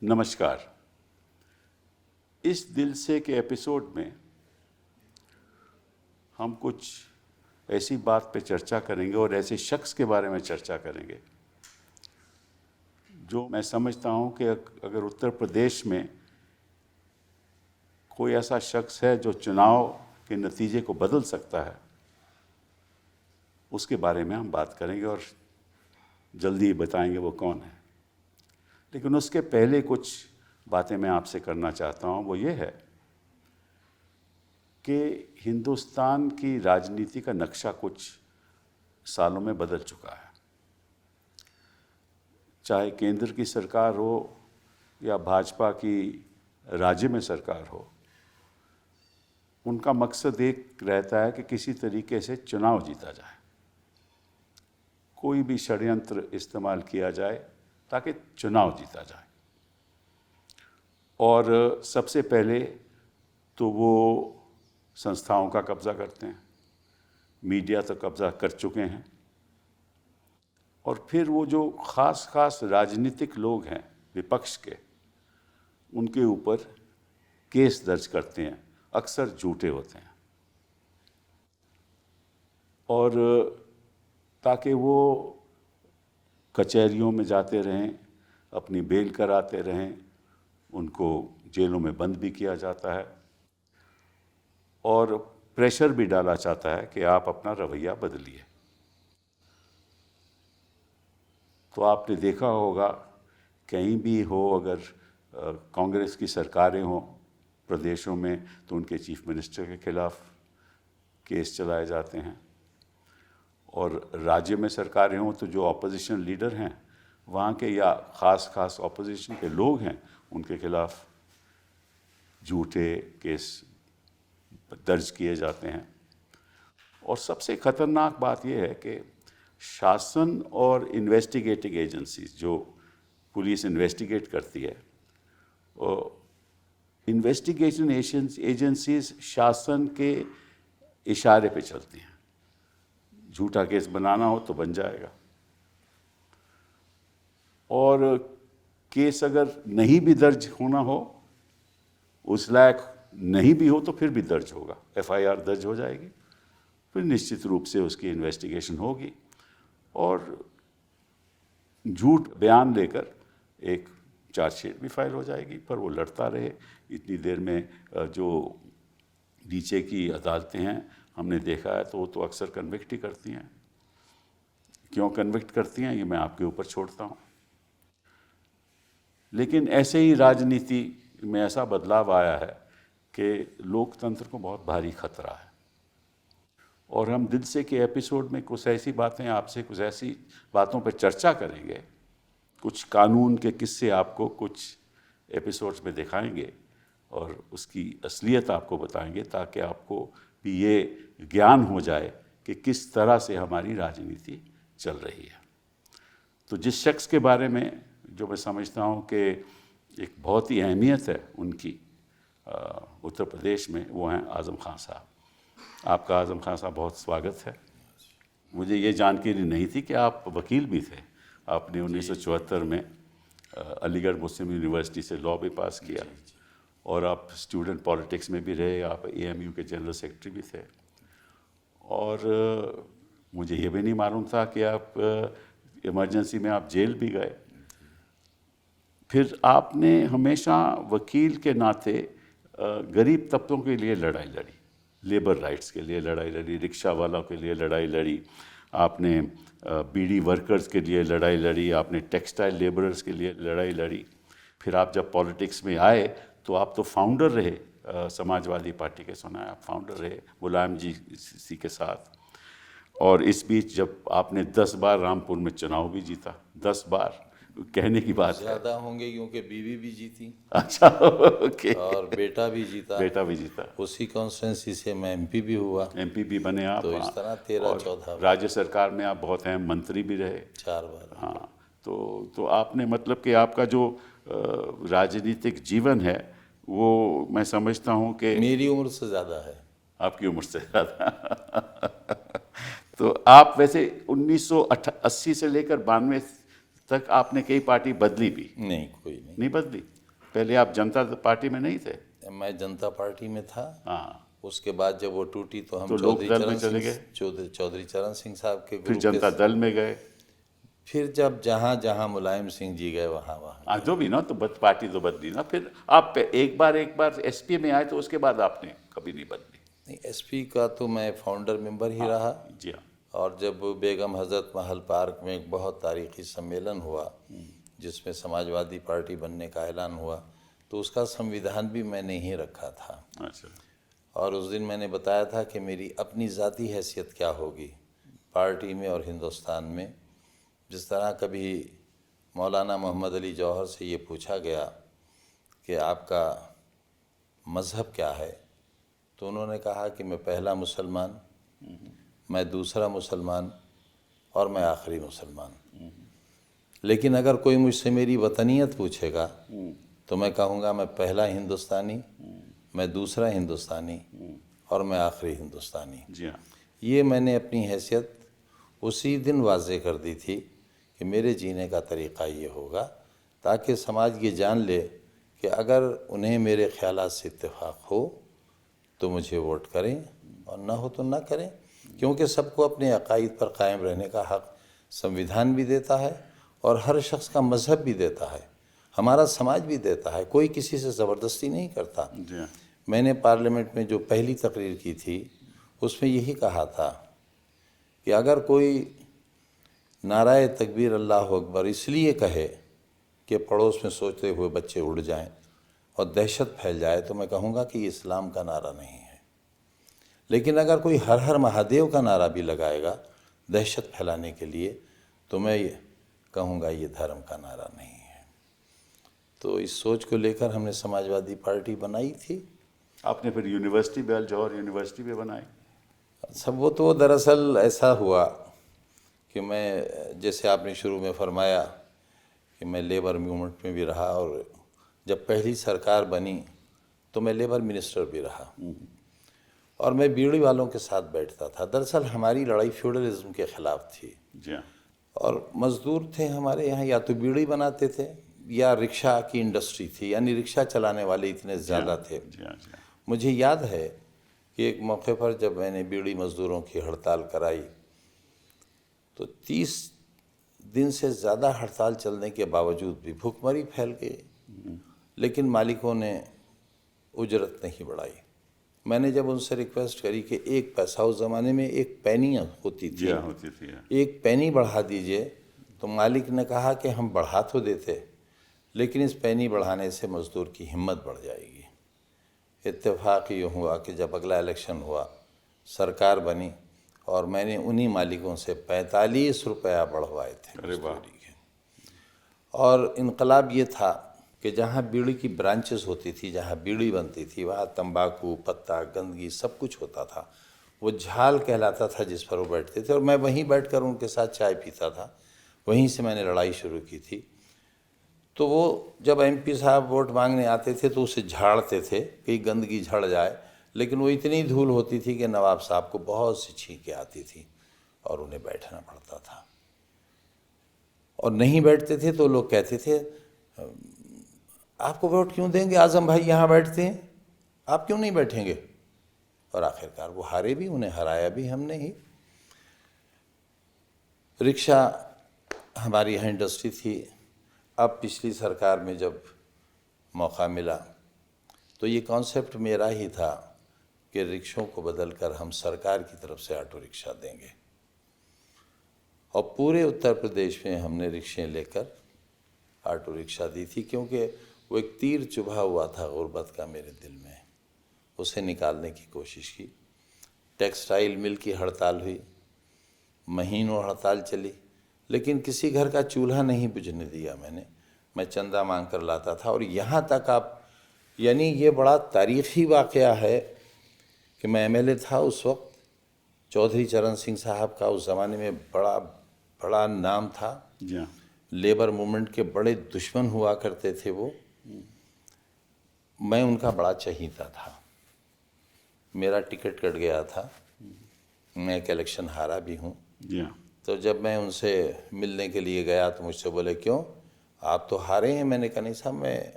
नमस्कार। इस दिल से के एपिसोड में हम कुछ ऐसी बात पे चर्चा करेंगे और ऐसे शख्स के बारे में चर्चा करेंगे जो मैं समझता हूँ कि अगर उत्तर प्रदेश में कोई ऐसा शख्स है जो चुनाव के नतीजे को बदल सकता है, उसके बारे में हम बात करेंगे और जल्दी ही बताएंगे वो कौन है। लेकिन उसके पहले कुछ बातें मैं आपसे करना चाहता हूँ। वो ये है कि हिंदुस्तान की राजनीति का नक्शा कुछ सालों में बदल चुका है। चाहे केंद्र की सरकार हो या भाजपा की राज्य में सरकार हो, उनका मकसद एक रहता है कि किसी तरीके से चुनाव जीता जाए, कोई भी षड्यंत्र इस्तेमाल किया जाए ताकि चुनाव जीता जाए। और सबसे पहले तो वो संस्थाओं का कब्जा करते हैं, मीडिया तो कब्जा कर चुके हैं, और फिर वो जो खास राजनीतिक लोग हैं विपक्ष के, उनके ऊपर केस दर्ज करते हैं, अक्सर झूठे होते हैं, और ताकि वो कचहरियों में जाते रहें, अपनी बेल कराते रहें, उनको जेलों में बंद भी किया जाता है और प्रेशर भी डाला जाता है कि आप अपना रवैया बदलिए। तो आपने देखा होगा कहीं भी हो, अगर कांग्रेस की सरकारें हों प्रदेशों में, तो उनके चीफ मिनिस्टर के खिलाफ केस चलाए जाते हैं, और राज्य में सरकारें हों तो जो ऑपोजिशन लीडर हैं वहाँ के या ख़ास ऑपोजिशन के लोग हैं, उनके खिलाफ झूठे केस दर्ज किए जाते हैं। और सबसे ख़तरनाक बात यह है कि शासन और इन्वेस्टिगेटिंग एजेंसीज, जो पुलिस इन्वेस्टिगेट करती है, इन्वेस्टिगेशन एजेंसीज शासन के इशारे पे चलती हैं। झूठा केस बनाना हो तो बन जाएगा, और केस अगर नहीं भी दर्ज होना हो, उस लायक नहीं भी हो, तो फिर भी दर्ज होगा, एफआईआर दर्ज हो जाएगी, फिर निश्चित रूप से उसकी इन्वेस्टिगेशन होगी और झूठ बयान लेकर एक चार्जशीट भी फाइल हो जाएगी। पर वो लड़ता रहे इतनी देर में। जो नीचे की अदालतें हैं, हमने देखा है, तो वो तो अक्सर कन्विक्ट ही करती हैं। क्यों कन्विक्ट करती हैं, ये मैं आपके ऊपर छोड़ता हूँ। लेकिन ऐसे ही राजनीति में ऐसा बदलाव आया है कि लोकतंत्र को बहुत भारी खतरा है, और हम दिल से के एपिसोड में कुछ ऐसी बातें आपसे, कुछ ऐसी बातों पर चर्चा करेंगे, कुछ कानून के किस्से आपको कुछ एपिसोड्स में दिखाएंगे और उसकी असलियत आपको बताएंगे, ताकि आपको भी ये ज्ञान हो जाए कि किस तरह से हमारी राजनीति चल रही है। तो जिस शख्स के बारे में जो मैं समझता हूँ कि एक बहुत ही अहमियत है उनकी उत्तर प्रदेश में, वो हैं आज़म खान साहब। आपका आज़म खान साहब बहुत स्वागत है। मुझे ये जानकारी नहीं थी कि आप वकील भी थे। आपने 1974 में अलीगढ़ मुस्लिम यूनिवर्सिटी से लॉ भी पास किया, और आप स्टूडेंट पॉलिटिक्स में भी रहे, आप एएमयू के जनरल सेक्रेटरी भी थे, और मुझे ये भी नहीं मालूम था कि आप इमरजेंसी में आप जेल भी गए। फिर आपने हमेशा वकील के नाते गरीब तबकों के लिए लड़ाई लड़ी, लेबर राइट्स के लिए लड़ाई लड़ी, रिक्शा वालों के लिए लड़ाई लड़ी, आपने बीड़ी वर्कर्स के लिए लड़ाई लड़ी, आपने टेक्सटाइल लेबरर्स के लिए लड़ाई लड़ी। फिर आप जब पॉलिटिक्स में आए तो आप तो फाउंडर रहे समाजवादी पार्टी के, सुना है आप फाउंडर रहे मुलायम जी के साथ। और इस बीच जब आपने 10 बार रामपुर में चुनाव भी जीता, 10 बार, कहने की बात है। ज़्यादा होंगे क्योंकि बीवी भी जीती। अच्छा, ओके। और बेटा भी जीता। बेटा भी जीता। उसी कॉन्स्टिट्यूंसी से मैं एमपी भी हुआ। एमपी भी बने आप। तो इस तरह 13-14 राज्य सरकार में आप बहुत अहम मंत्री भी रहे 4 बार। हाँ, तो आपने मतलब कि आपका जो राजनीतिक जीवन है वो मैं समझता हूँ कि मेरी उम्र से ज़्यादा है। आपकी उम्र से ज़्यादा। तो आप वैसे 1980 से लेकर 92 तक आपने कई पार्टी बदली भी? नहीं, कोई नहीं। नहीं बदली? पहले आप जनता पार्टी में नहीं थे? मैं जनता पार्टी में था। हाँ। उसके बाद जब वो टूटी तो हम तो लोक दल में चले गए? चौधरी चरण सिंह साहब के फिर ग्रुप जनता के। दल में गए? फिर जब जहाँ जहाँ मुलायम सिंह जी गए वहाँ वहाँ। हाँ, जो भी ना, तो पार्टी तो बदली ना। फिर आप एक बार एसपी में आए तो उसके बाद आपने कभी नहीं बदली? नहीं, एसपी का तो मैं फाउंडर मेंबर ही रहा। जी हाँ। और जब बेगम हजरत महल पार्क में एक बहुत तारीखी सम्मेलन हुआ जिसमें समाजवादी पार्टी बनने का ऐलान हुआ, तो उसका संविधान भी मैंने ही रखा था। अच्छा। और उस दिन मैंने बताया था कि मेरी अपनी ज़ाती हैसियत क्या होगी पार्टी में और हिंदुस्तान में। जिस तरह कभी मौलाना मोहम्मद अली जौहर से ये पूछा गया कि आपका मज़हब क्या है, तो उन्होंने कहा कि मैं पहला मुसलमान, मैं दूसरा मुसलमान और मैं आखिरी मुसलमान। लेकिन अगर कोई मुझसे मेरी वतनियत पूछेगा तो मैं कहूँगा मैं पहला हिंदुस्तानी, मैं दूसरा हिंदुस्तानी और मैं आखिरी हिंदुस्तानी। जी हाँ। ये मैंने अपनी हैसियत उसी दिन वाज़े कर दी थी कि मेरे जीने का तरीक़ा ये होगा, ताकि समाज ये जान ले कि अगर उन्हें मेरे ख़यालात से इत्तेफाक हो तो मुझे वोट करें और ना हो तो ना करें, क्योंकि सबको अपने अक़ाइद पर कायम रहने का हक़ संविधान भी देता है और हर शख्स का मज़हब भी देता है, हमारा समाज भी देता है। कोई किसी से ज़बरदस्ती नहीं करता। जी हाँ। मैंने पार्लियामेंट में जो पहली तकरीर की थी उसमें यही कहा था कि अगर कोई नाराए तकबीर अल्लाह अकबर इसलिए कहे कि पड़ोस में सोते हुए बच्चे उड़ जाएं और दहशत फैल जाए, तो मैं कहूँगा कि ये इस्लाम का नारा नहीं है। लेकिन अगर कोई हर हर महादेव का नारा भी लगाएगा दहशत फैलाने के लिए, तो मैं कहूँगा ये धर्म का नारा नहीं है। तो इस सोच को लेकर हमने समाजवादी पार्टी बनाई थी। आपने फिर यूनिवर्सिटी भी, जौहर यूनिवर्सिटी भी बनाई? सब वो तो दरअसल ऐसा हुआ कि मैं, जैसे आपने शुरू में फरमाया कि मैं लेबर मूवमेंट में भी रहा, और जब पहली सरकार बनी तो मैं लेबर मिनिस्टर भी रहा और मैं बीड़ी वालों के साथ बैठता था। दरअसल हमारी लड़ाई फ्यूडलिज्म के ख़िलाफ़ थी। जी हाँ। और मज़दूर थे हमारे यहाँ, या तो बीड़ी बनाते थे या रिक्शा की इंडस्ट्री थी, यानी रिक्शा चलाने वाले इतने ज़्यादा थे। जी हाँ। जी हाँ। मुझे याद है कि एक मौके पर जब मैंने बीड़ी मज़दूरों की हड़ताल कराई तो 30 दिन से ज़्यादा हड़ताल चलने के बावजूद भी भूखमरी फैल गई, लेकिन मालिकों ने उजरत नहीं बढ़ाई। मैंने जब उनसे रिक्वेस्ट करी कि एक पैसा, उस ज़माने में एक पैनी होती जी थी, हाँ, होती थी। एक पैनी बढ़ा दीजिए, तो मालिक ने कहा कि हम बढ़ा तो देते, लेकिन इस पैनी बढ़ाने से मज़दूर की हिम्मत बढ़ जाएगी। इत्तेफाक ये हुआ कि जब अगला इलेक्शन हुआ, सरकार बनी और मैंने उन्हीं मालिकों से 45 रुपया बढ़वाए थे अरे वाह। मज़दूरी के। और इनकलाब ये था कि जहाँ बीड़ी की ब्रांचेस होती थी, जहाँ बीड़ी बनती थी, वहाँ तंबाकू, पत्ता, गंदगी सब कुछ होता था। वो झाल कहलाता था जिस पर वो बैठते थे, और मैं वहीं बैठकर उनके साथ चाय पीता था। वहीं से मैंने लड़ाई शुरू की थी। तो वो जब एमपी साहब वोट मांगने आते थे तो उसे झाड़ते थे कि गंदगी झड़ जाए, लेकिन वो इतनी धूल होती थी कि नवाब साहब को बहुत सी छींकें आती थी और उन्हें बैठना पड़ता था। और नहीं बैठते थे तो लोग कहते थे आपको वोट क्यों देंगे, आज़म भाई यहाँ बैठते हैं, आप क्यों नहीं बैठेंगे। और आखिरकार वो हारे भी, उन्हें हराया भी हमने ही। रिक्शा हमारी यहाँ इंडस्ट्री थी। अब पिछली सरकार में जब मौका मिला तो ये कॉन्सेप्ट मेरा ही था कि रिक्शों को बदलकर हम सरकार की तरफ से ऑटो रिक्शा देंगे, और पूरे उत्तर प्रदेश में हमने रिक्शे लेकर ऑटो रिक्शा दी थी, क्योंकि वो एक तीर चुभा हुआ था गुर्बत का मेरे दिल में, उसे निकालने की कोशिश की। टेक्सटाइल मिल की हड़ताल हुई, महीनों हड़ताल चली, लेकिन किसी घर का चूल्हा नहीं बुझने दिया मैंने। मैं चंदा मांग कर लाता था। और यहाँ तक आप, यानी ये बड़ा तारीख़ी वाक़या है कि मैं एमएलए था उस वक्त, चौधरी चरण सिंह साहब का उस ज़माने में बड़ा बड़ा नाम था। जी हाँ। लेबर मूवमेंट के बड़े दुश्मन हुआ करते थे वो। मैं उनका बड़ा चहीता था। मेरा टिकट कट गया था, मैं एक इलेक्शन हारा भी हूँ। जी हाँ। तो जब मैं उनसे मिलने के लिए गया तो मुझसे बोले क्यों, आप तो हारे हैं। मैंने कहा नहीं साहब, मैं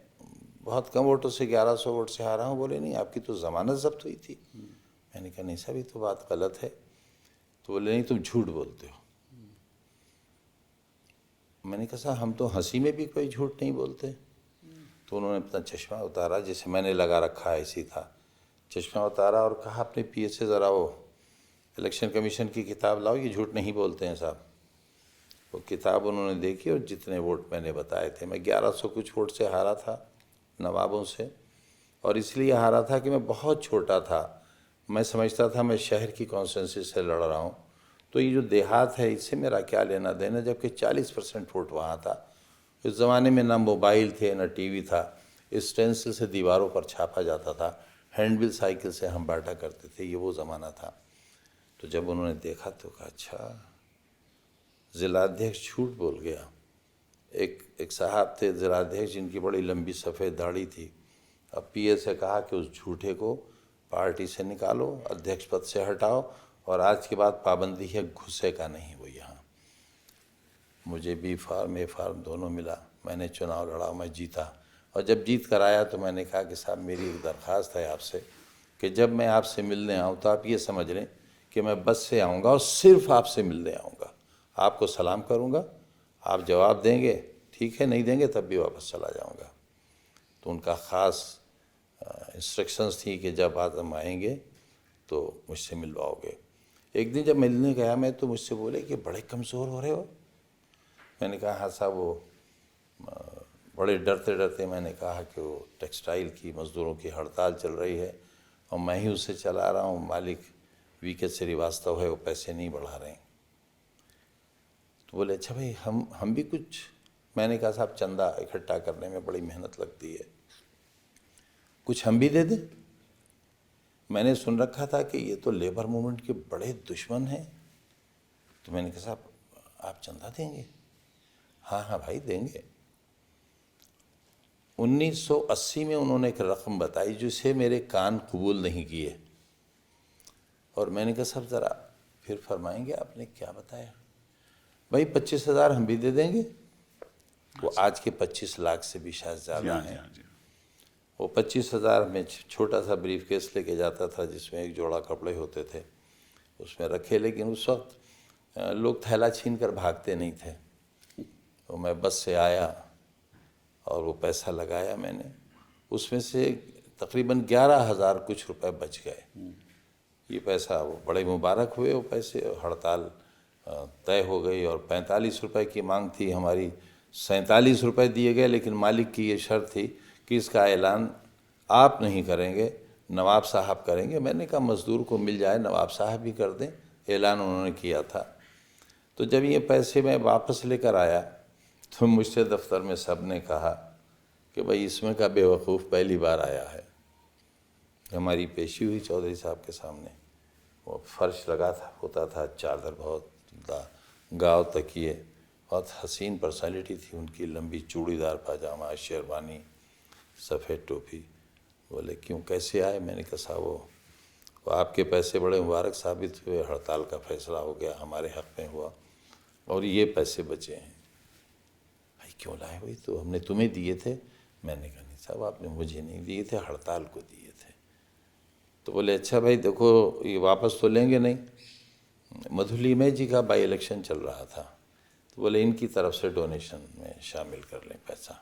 बहुत कम वोटों से 1100 वोट से हारा हूँ। बोले नहीं, आपकी तो ज़मानत जब्त हुई थी। मैंने कहा नहीं साहब, ये तो बात गलत है। तो बोले नहीं, तुम झूठ बोलते हो। मैंने कहा साहब, हम तो हंसी में भी कोई झूठ नहीं बोलते। तो उन्होंने अपना चश्मा उतारा, जैसे मैंने लगा रखा है ऐसी था, चश्मा उतारा और कहा अपने पीए से ज़रा वो इलेक्शन कमीशन की किताब लाओ, ये झूठ नहीं बोलते हैं साहब। वो किताब उन्होंने देखी और जितने वोट मैंने बताए थे, मैं 1100 कुछ वोट से हारा था नवाबों से, और इसलिए हारा था कि मैं बहुत छोटा था। मैं समझता था मैं शहर की कॉन्स्टिट्यूंसी से लड़ रहा हूँ, तो ये जो देहात है इससे मेरा क्या लेना देना, जबकि 40% वोट वहाँ था। उस ज़माने में ना मोबाइल थे ना टीवी था, स्टेंसिल से दीवारों पर छापा जाता था, हैंडबिल साइकिल से हम बांटा करते थे, ये वो ज़माना था। तो जब उन्होंने देखा तो कहा अच्छा, ज़िलाध्यक्ष झूठ बोल गया। एक साहब थे ज़िलाध्यक्ष, जिनकी बड़ी लंबी सफ़ेद दाढ़ी थी। अब पीए से कहा कि उस झूठे को पार्टी से निकालो, अध्यक्ष पद से हटाओ, और आज के बाद पाबंदी है घुसे का नहीं वो यहाँ। मुझे बी फार्म ए फार्म दोनों मिला, मैंने चुनाव लड़ा, मैं जीता। और जब जीत कर आया तो मैंने कहा कि साहब, मेरी एक दरख्वास्त है आपसे कि जब मैं आपसे मिलने आऊँ तो आप ये समझ लें कि मैं बस से आऊँगा और सिर्फ आपसे मिलने आऊँगा। आपको सलाम करूँगा, आप जवाब देंगे ठीक है, नहीं देंगे तब भी वापस चला जाऊँगा। तो उनका ख़ास इंस्ट्रक्शंस थी कि जब आज हम आएंगे तो मुझसे मिलवाओगे। एक दिन जब मिलने गया मैं तो मुझसे बोले कि बड़े कमज़ोर हो रहे हो। मैंने कहा हाँ साहब, वो बड़े डरते डरते मैंने कहा कि वो टेक्सटाइल की मज़दूरों की हड़ताल चल रही है और मैं ही उसे चला रहा हूँ, मालिक वीके श्रीवास्तव है, वो पैसे नहीं बढ़ा रहे हैं। तो बोले अच्छा भाई, हम भी कुछ। मैंने कहा साहब, चंदा इकट्ठा करने में बड़ी मेहनत लगती है, कुछ हम भी दे दें। मैंने सुन रखा था कि ये तो लेबर मूवमेंट के बड़े दुश्मन हैं। तो मैंने कहा साहब, आप चंदा देंगे? हाँ हाँ भाई देंगे। 1980 में उन्होंने एक रकम बताई जिसे मेरे कान कबूल नहीं किए, और मैंने कहा साहब ज़रा फिर फरमाएंगे आपने क्या बताया? भाई 25,000 हम भी दे देंगे। वो आज के 25 लाख से भी शायद ज़्यादा है। वो 25,000 में छोटा सा ब्रीफ केस लेके जाता था जिसमें एक जोड़ा कपड़े होते थे, उसमें रखे। लेकिन उस वक्त लोग थैला छीन कर भागते नहीं थे। तो मैं बस से आया और वो पैसा लगाया मैंने, उसमें से तकरीबन 11,000 कुछ रुपए बच गए। ये पैसा वो बड़े मुबारक हुए वो पैसे। हड़ताल तय हो गई और 45 रुपए की मांग थी हमारी, 47 रुपए दिए गए। लेकिन मालिक की ये शर्त थी कि इसका ऐलान आप नहीं करेंगे, नवाब साहब करेंगे। मैंने कहा मज़दूर को मिल जाए, नवाब साहब भी कर दें। ऐलान उन्होंने किया था। तो जब ये पैसे मैं वापस लेकर आया तो मुझसे दफ्तर में सब ने कहा कि भाई इसमें का बेवकूफ़ पहली बार आया है। हमारी पेशी हुई चौधरी साहब के सामने। वो फर्श लगा था, होता था, चादर बहुत गाँव तकिए, बहुत हसीन पर्सनालिटी थी उनकी, लंबी चूड़ीदार पाजामा, शेरवानी, सफ़ेद टोपी। बोले क्यों, कैसे आए? मैंने कहा साहब वो आपके पैसे बड़े मुबारक साबित हुए, हड़ताल का फ़ैसला हो गया, हमारे हक़ में हुआ और ये पैसे बचे हैं। भाई क्यों लाए? भाई तो हमने तुम्हें दिए थे। मैंने कहा नहीं साहब, आपने मुझे नहीं दिए थे, हड़ताल को दिए थे। तो बोले अच्छा भाई देखो, ये वापस तो लेंगे नहीं। मधुलिमय जी का बाई इलेक्शन चल रहा था, तो बोले इनकी तरफ से डोनेशन में शामिल कर लें पैसा।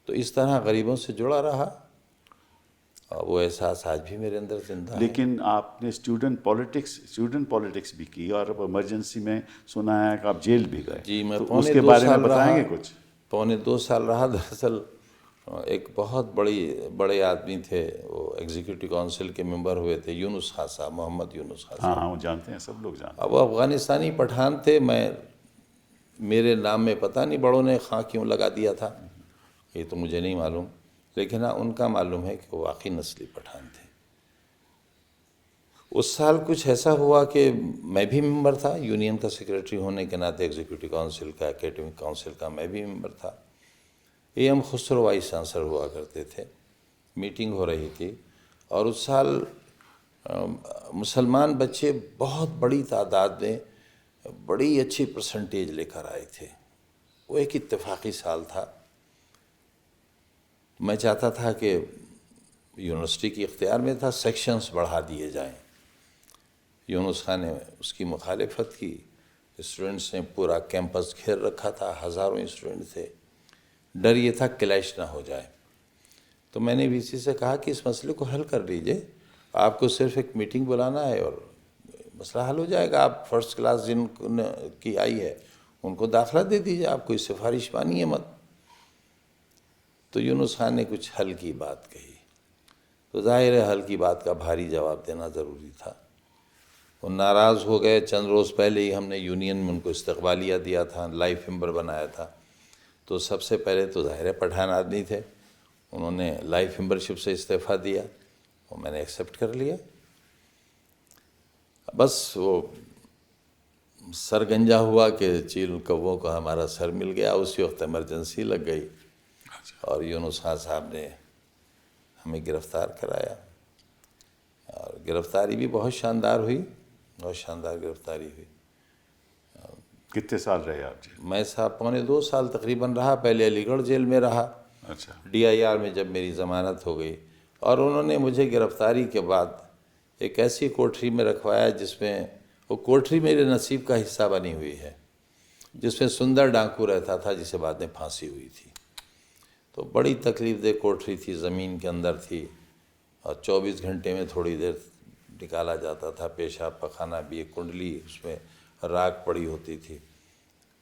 तो इस तरह गरीबों से जुड़ा रहा और वो एहसास आज भी मेरे अंदर जिंदा है। लेकिन आपने स्टूडेंट पॉलिटिक्स भी की और अब इमरजेंसी में सुना है कि आप जेल भी गए। जी, मैं तो पौने उसके 2 बारे में साल बताएंगे रहा। कुछ? पौने 2 साल रहा। दरअसल एक बहुत बड़े आदमी थे, वो एग्जीक्यूटिव काउंसिल के मेंबर हुए थे, यूनुस खान साहब, मोहम्मद यूनुस खान हाँ साहब। हाँ, वो जानते हैं, सब लोग जानते हैं। अब वो अफ़गानिस्तानी पठान थे। मेरे नाम में पता नहीं बड़ों ने खां क्यों लगा दिया था, ये तो मुझे नहीं मालूम। लेकिन हाँ, उनका मालूम है कि वो वाकई नस्ली पठान थे। उस साल कुछ ऐसा हुआ कि मैं भी मेंबर था, यूनियन का सेक्रेटरी होने के नाते, एग्जीक्यूटिव काउंसिल का, एकेडमिक काउंसिल का मैं भी मेंबर था। AM खुसरो वाइस चांसलर हुआ करते थे। मीटिंग हो रही थी और उस साल मुसलमान बच्चे बहुत बड़ी तादाद में बड़ी अच्छी परसेंटेज लेकर आए थे। वो एक इत्तेफाकी साल था। मैं चाहता था कि यूनिवर्सिटी के इख्तियार में था सेक्शंस बढ़ा दिए जाएं। यूनुस खान ने उसकी मुखालिफत की। स्टूडेंट्स ने पूरा कैंपस घेर रखा था, हज़ारों स्टूडेंट थे। डर ये था क्लैश ना हो जाए। तो मैंने वीसी से कहा कि इस मसले को हल कर लीजिए, आपको सिर्फ एक मीटिंग बुलाना है और मसला हल हो जाएगा। आप फर्स्ट क्लास जिन की आई है उनको दाखिला दे दीजिए, आप कोई सिफारिश मानिए मत। तो यूनुस खान ने कुछ हल की बात कही, तो जाहिर है हल की बात का भारी जवाब देना ज़रूरी था। वो नाराज़ हो गए। चंद रोज़ पहले ही हमने यूनियन में उनको इस्तकबालिया दिया था, लाइफ मेंबर बनाया था। तो सबसे पहले तो ज़ाहिर है पठान आदमी थे, उन्होंने लाइफ मेंबरशिप से इस्तीफ़ा दिया और मैंने एक्सेप्ट कर लिया। बस वो सरगंजा हुआ कि चील कौवों को हमारा सर मिल गया। उसी वक्त इमरजेंसी लग गई और यूनुस खान साहब ने हमें गिरफ़्तार कराया और गिरफ़्तारी भी बहुत शानदार हुई, बहुत शानदार गिरफ़्तारी हुई। कितने साल रहे आप जी? मैं साहब 2.25 साल तकरीबन रहा। पहले अलीगढ़ जेल में रहा, अच्छा। DIR में जब मेरी ज़मानत हो गई और उन्होंने मुझे गिरफ़्तारी के बाद एक ऐसी कोठरी में रखवाया जिसमें वो कोठरी मेरे नसीब का हिस्सा बनी हुई है, जिसमें सुंदर डाकू रहता था जिसे बाद में फांसी हुई थी। तो बड़ी तकलीफ़देह कोठरी थी, ज़मीन के अंदर थी और 24 घंटे में थोड़ी देर निकाला जाता था। पेशाब पखाना भी, एक कुंडली उसमें राख पड़ी होती थी।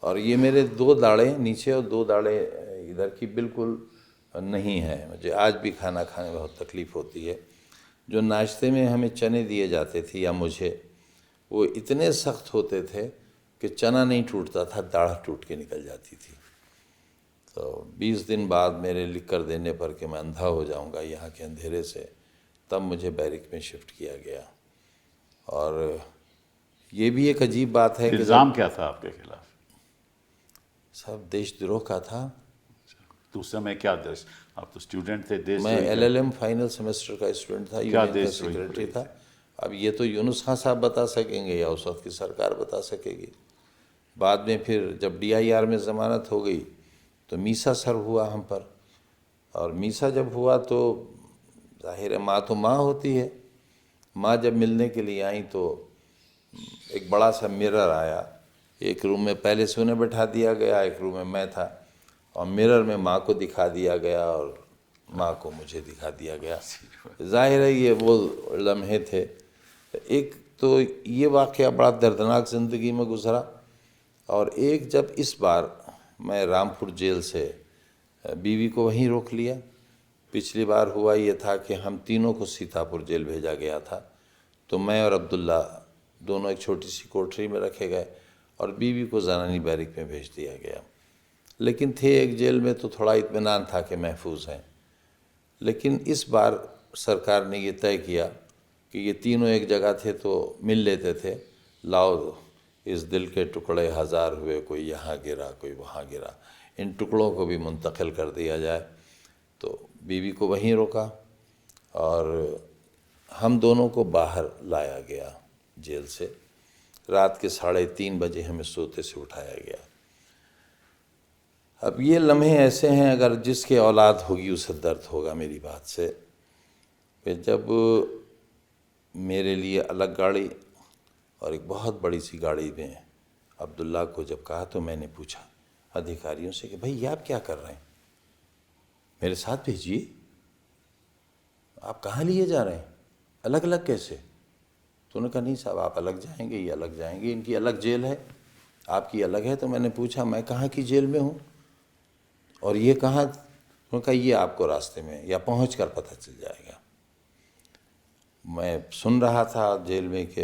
और ये मेरे 2 दाढ़ें नीचे और 2 दाढ़ें इधर की बिल्कुल नहीं है। मुझे आज भी खाना खाने में बहुत तकलीफ़ होती है। जो नाश्ते में हमें चने दिए जाते थे या मुझे, वो इतने सख्त होते थे कि चना नहीं टूटता था, दाढ़ टूट के निकल जाती थी। तो 20 दिन बाद मेरे लिख कर देने पर कि मैं अंधा हो जाऊंगा यहाँ के अंधेरे से, तब मुझे बैरिक में शिफ्ट किया गया। और ये भी एक अजीब बात है कि इल्ज़ाम क्या था आपके खिलाफ? सब देशद्रोह का था। तो उस समय क्या देश, आप तो स्टूडेंट थे, देश मैं द्रोही LLM फाइनल सेमेस्टर का स्टूडेंट था, क्या यूनियन का देशद्रोही सेक्रेटरी पड़ी था। अब ये तो यूनुस खान साहब बता सकेंगे या उस वक्त की सरकार बता सकेगी। बाद में फिर जब DIR में ज़मानत हो गई तो मीसा सर हुआ हम पर। और मीसा जब हुआ तो जाहिर है माँ तो माँ होती है। माँ जब मिलने के लिए आई तो एक बड़ा सा मिरर आया। एक रूम में पहले से उन्हें बैठा दिया गया, एक रूम में मैं था और मिरर में माँ को दिखा दिया गया और माँ को मुझे दिखा दिया गया। जाहिर है ये वो लम्हे थे। एक तो ये वाक़या बड़ा दर्दनाक ज़िंदगी में गुज़रा और एक जब इस बार मैं रामपुर जेल से बीवी को वहीं रोक लिया। पिछली बार हुआ ये था कि हम तीनों को सीतापुर जेल भेजा गया था, तो मैं और अब्दुल्ला दोनों एक छोटी सी कोठरी में रखे गए और बीवी को ज़नानी बैरिक में भेज दिया गया। लेकिन थे एक जेल में तो थोड़ा इत्मीनान था कि महफूज हैं। लेकिन इस बार सरकार ने ये तय किया कि ये तीनों एक जगह थे तो मिल लेते थे। लाओ इस दिल के टुकड़े हज़ार हुए, कोई यहाँ गिरा कोई वहाँ गिरा, इन टुकड़ों को भी मुंतकिल कर दिया जाए। तो बीवी को वहीं रोका और हम दोनों को बाहर लाया गया जेल से। रात के 3:30 बजे हमें सोते से उठाया गया। अब ये लम्हे ऐसे हैं, अगर जिसके औलाद होगी उसे दर्द होगा मेरी बात से। फिर जब मेरे लिए अलग गाड़ी और एक बहुत बड़ी सी गाड़ी में अब्दुल्ला को जब कहा तो मैंने पूछा अधिकारियों से कि भाई ये आप क्या कर रहे हैं, मेरे साथ भेजिए, आप कहाँ लिए जा रहे हैं, अलग अलग कैसे? तो उन्होंने कहा नहीं साहब आप अलग जाएंगे, ये अलग जाएंगे, इनकी अलग जेल है, आपकी अलग है। तो मैंने पूछा मैं कहाँ की जेल में हूँ और ये कहाँ? उन्होंने कहा ये आपको रास्ते में या पहुँच कर पता चल जाएगा। मैं सुन रहा था जेल में कि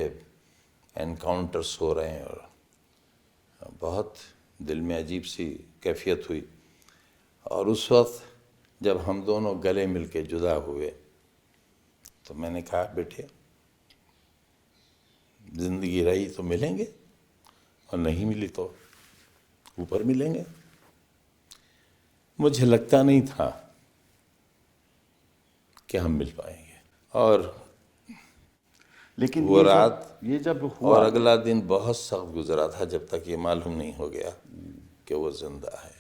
एनकाउंटर्स हो रहे हैं और बहुत दिल में अजीब सी कैफियत हुई। और उस वक्त जब हम दोनों गले मिल के जुदा हुए तो मैंने कहा बेटे ज़िंदगी रही तो मिलेंगे और नहीं मिली तो ऊपर मिलेंगे। मुझे लगता नहीं था कि हम मिल पाएंगे। और लेकिन वो रात ये जब हुआ, और अगला दिन बहुत सख्त गुजरा था, जब तक ये मालूम नहीं हो गया कि वो जिंदा है।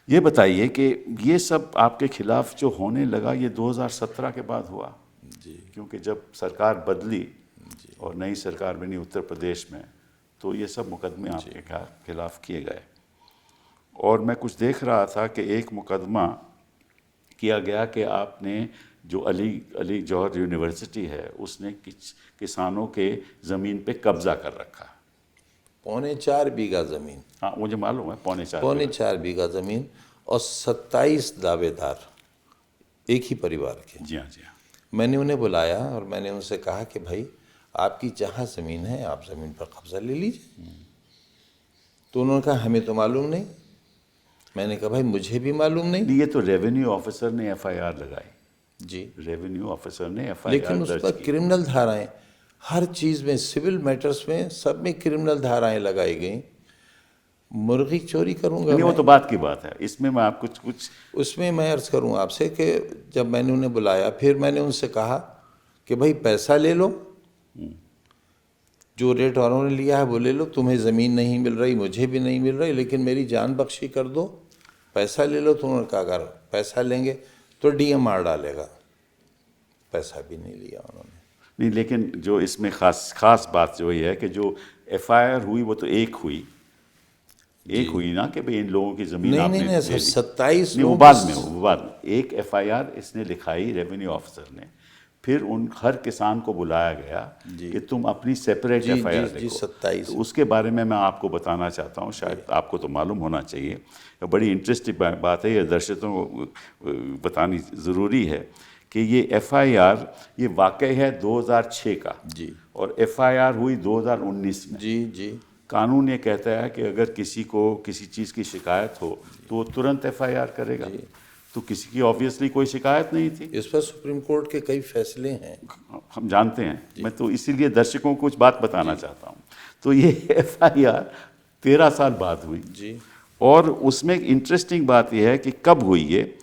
ये बताइए कि ये सब आपके खिलाफ जो होने लगा ये 2017 के बाद हुआ जी क्योंकि जब सरकार बदली और नई सरकार बनी उत्तर प्रदेश में, तो ये सब मुकदमे आपके खिलाफ किए गए। और मैं कुछ देख रहा था कि एक मुकदमा किया गया कि आपने जो अली जौहर यूनिवर्सिटी है उसने किसानों के ज़मीन पे कब्ज़ा कर रखा है। 4.25 बीघा ज़मीन, हाँ मुझे मालूम है, 4.25 4.25 बीघा ज़मीन और 27 दावेदार एक ही परिवार के। जी हाँ, जी हाँ। मैंने उन्हें बुलाया और मैंने उनसे कहा कि भाई आपकी जहाँ ज़मीन है आप ज़मीन पर कब्ज़ा ले लीजिए। तो उन्होंने कहा हमें तो मालूम नहीं। मैंने कहा भाई मुझे भी मालूम नहीं। ये तो रेवेन्यू ऑफिसर ने एफआईआर लगाई। जी, रेवेन्यू ऑफिसर ने एफआईआर लेकिन उस दर्ज पर की। क्रिमिनल धाराएं, हर चीज़ में, सिविल मैटर्स में, सब में क्रिमिनल धाराएं लगाई गई। मुर्गी चोरी करूंगा नहीं, वो मैं, तो बात की बात है, इसमें मैं आप कुछ उसमें मैं अर्ज़ करूँ आपसे कि जब मैंने उन्हें बुलाया फिर मैंने उनसे कहा कि भाई पैसा ले लो, जो रेट वालों ने लिया है वो ले लो, तुम्हें ज़मीन नहीं मिल रही, मुझे भी नहीं मिल रही, लेकिन मेरी जान बख्शी कर दो, पैसा ले लो। तो उन्होंने कहा अगर पैसा लेंगे तो डीएम मार डालेगा। पैसा भी नहीं लिया उन्होंने। नहीं, लेकिन जो इसमें खास बात जो ये है कि जो एफआईआर हुई वो तो एक हुई ना कि भाई इन लोगों की ज़मीन नहीं आपने नहीं नहीं ले सर, ली। 27 नहीं, वो लोग बाद में एक एफआईआर इसने लिखाई रेवेन्यू ऑफिसर ने, फिर उन हर किसान को बुलाया गया कि तुम अपनी सेपरेट जी एफआईआर जी जी लिखो। 27। तो उसके बारे में मैं आपको बताना चाहता हूँ, शायद आपको तो मालूम होना चाहिए, बड़ी इंटरेस्टिंग बात है, ये दर्शकों को बतानी ज़रूरी है कि ये एफआईआर ये वाकई है 2006 का जी और एफआईआर हुई 2019 में। जी जी कानून ये कहता है कि अगर किसी को किसी चीज़ की शिकायत हो तो वो तुरंत एफआईआर करेगा। तो किसी की ऑब्वियसली कोई शिकायत नहीं थी। इस पर सुप्रीम कोर्ट के कई फैसले हैं। हम जानते हैं, मैं तो इसीलिए दर्शकों को कुछ बात बताना चाहता हूँ। तो ये एफआईआर 13 साल बाद हुई जी और उसमें इंटरेस्टिंग बात यह है कि कब हुई ये,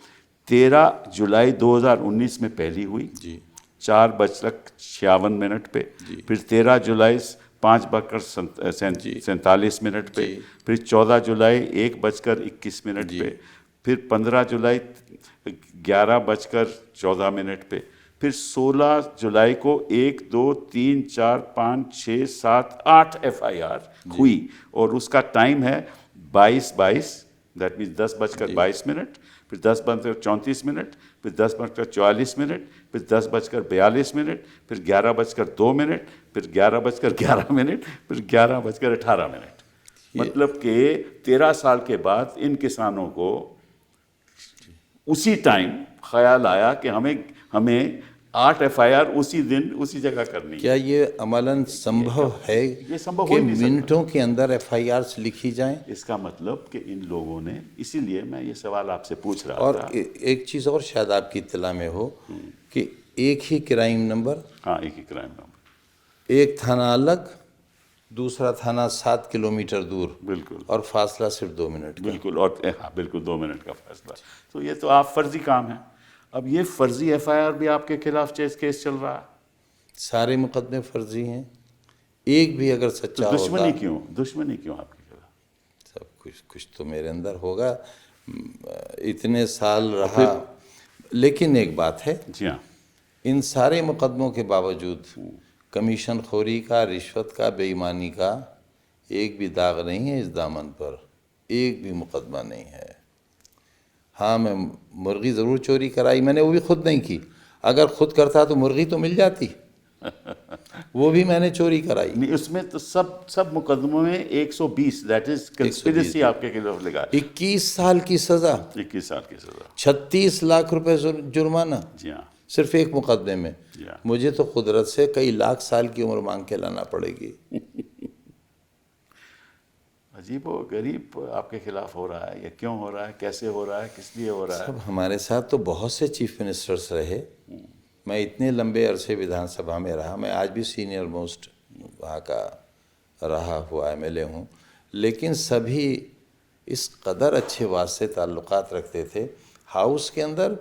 13 जुलाई 2019 में पहली हुई जी 4:56 पे, फिर 13 जुलाई 5:47 पे, फिर 14 जुलाई 1:21 पे, फिर 15 जुलाई 11:14 पे, फिर 16 जुलाई को 1 2 3 4 5 6 7 8 एफआईआर हुई और उसका टाइम है 22:22, दैट मीन्स 10:22, फिर 10:34, फिर 10:44, फिर 10:42, फिर 11:02, फिर 11:11, फिर 11:18। मतलब कि 13 साल के बाद इन किसानों को उसी टाइम ख्याल आया कि हमें 8 एफआईआर उसी दिन उसी जगह करनी है। क्या ये अमलन संभव है ये संभव हो कि ही नहीं सकता। मिनटों के अंदर एफआईआर लिखी जाएं? इसका मतलब कि इन लोगों ने, इसीलिए मैं ये सवाल आपसे पूछ रहा और था। एक चीज़ और शायद आपकी इत्तला में हो कि एक ही क्राइम नंबर, हाँ, एक ही क्राइम नंबर, एक थाना अलग, दूसरा थाना 7 किलोमीटर दूर, बिल्कुल और फासला सिर्फ 2 मिनट का। बिल्कुल, और हाँ बिल्कुल 2 मिनट का फैसला। तो ये तो आप फर्जी काम है। अब ये फर्जी एफआईआर भी आपके खिलाफ केस चल रहा है। सारे मुकदमे फर्जी हैं, एक भी अगर तो सच्चा होगा। दुश्मनी क्यों आपके खिलाफ? सब कुछ तो मेरे अंदर होगा, इतने साल रहा। लेकिन एक बात है, जी हाँ, इन सारे मुकदमों के बावजूद कमीशन खोरी का, रिश्वत का, बेईमानी का एक भी दाग नहीं है इस दामन पर, एक भी मुकदमा नहीं है। हाँ, मैं मुर्गी ज़रूर चोरी कराई, मैंने वो भी खुद नहीं की। अगर खुद करता तो मुर्गी तो मिल जाती, वो भी मैंने चोरी कराई। नहीं, उसमें तो सब मुकदमों में 120, दैट इज कंस्पिरेसी आपके खिलाफ लगा है। 21 साल की सज़ा, 21 साल की सजा। 36 लाख रुपए जुर्माना, जी हाँ, सिर्फ एक मुकदमे में। जी हाँ। मुझे तो कुदरत से कई लाख साल की उम्र मांग के लाना पड़ेगी। अजीब व गरीब आपके खिलाफ हो रहा है, ये क्यों हो रहा है, कैसे हो रहा है, किस लिए हो रहा है? सब हमारे साथ तो बहुत से चीफ मिनिस्टर्स रहे। मैं इतने लंबे अरसे विधानसभा में रहा, मैं आज भी सीनियर मोस्ट वहाँ का रहा हुआ एमएलए हूँ, लेकिन सभी इस कदर अच्छे वास्ते ताल्लुकात रखते थे। हाउस के अंदर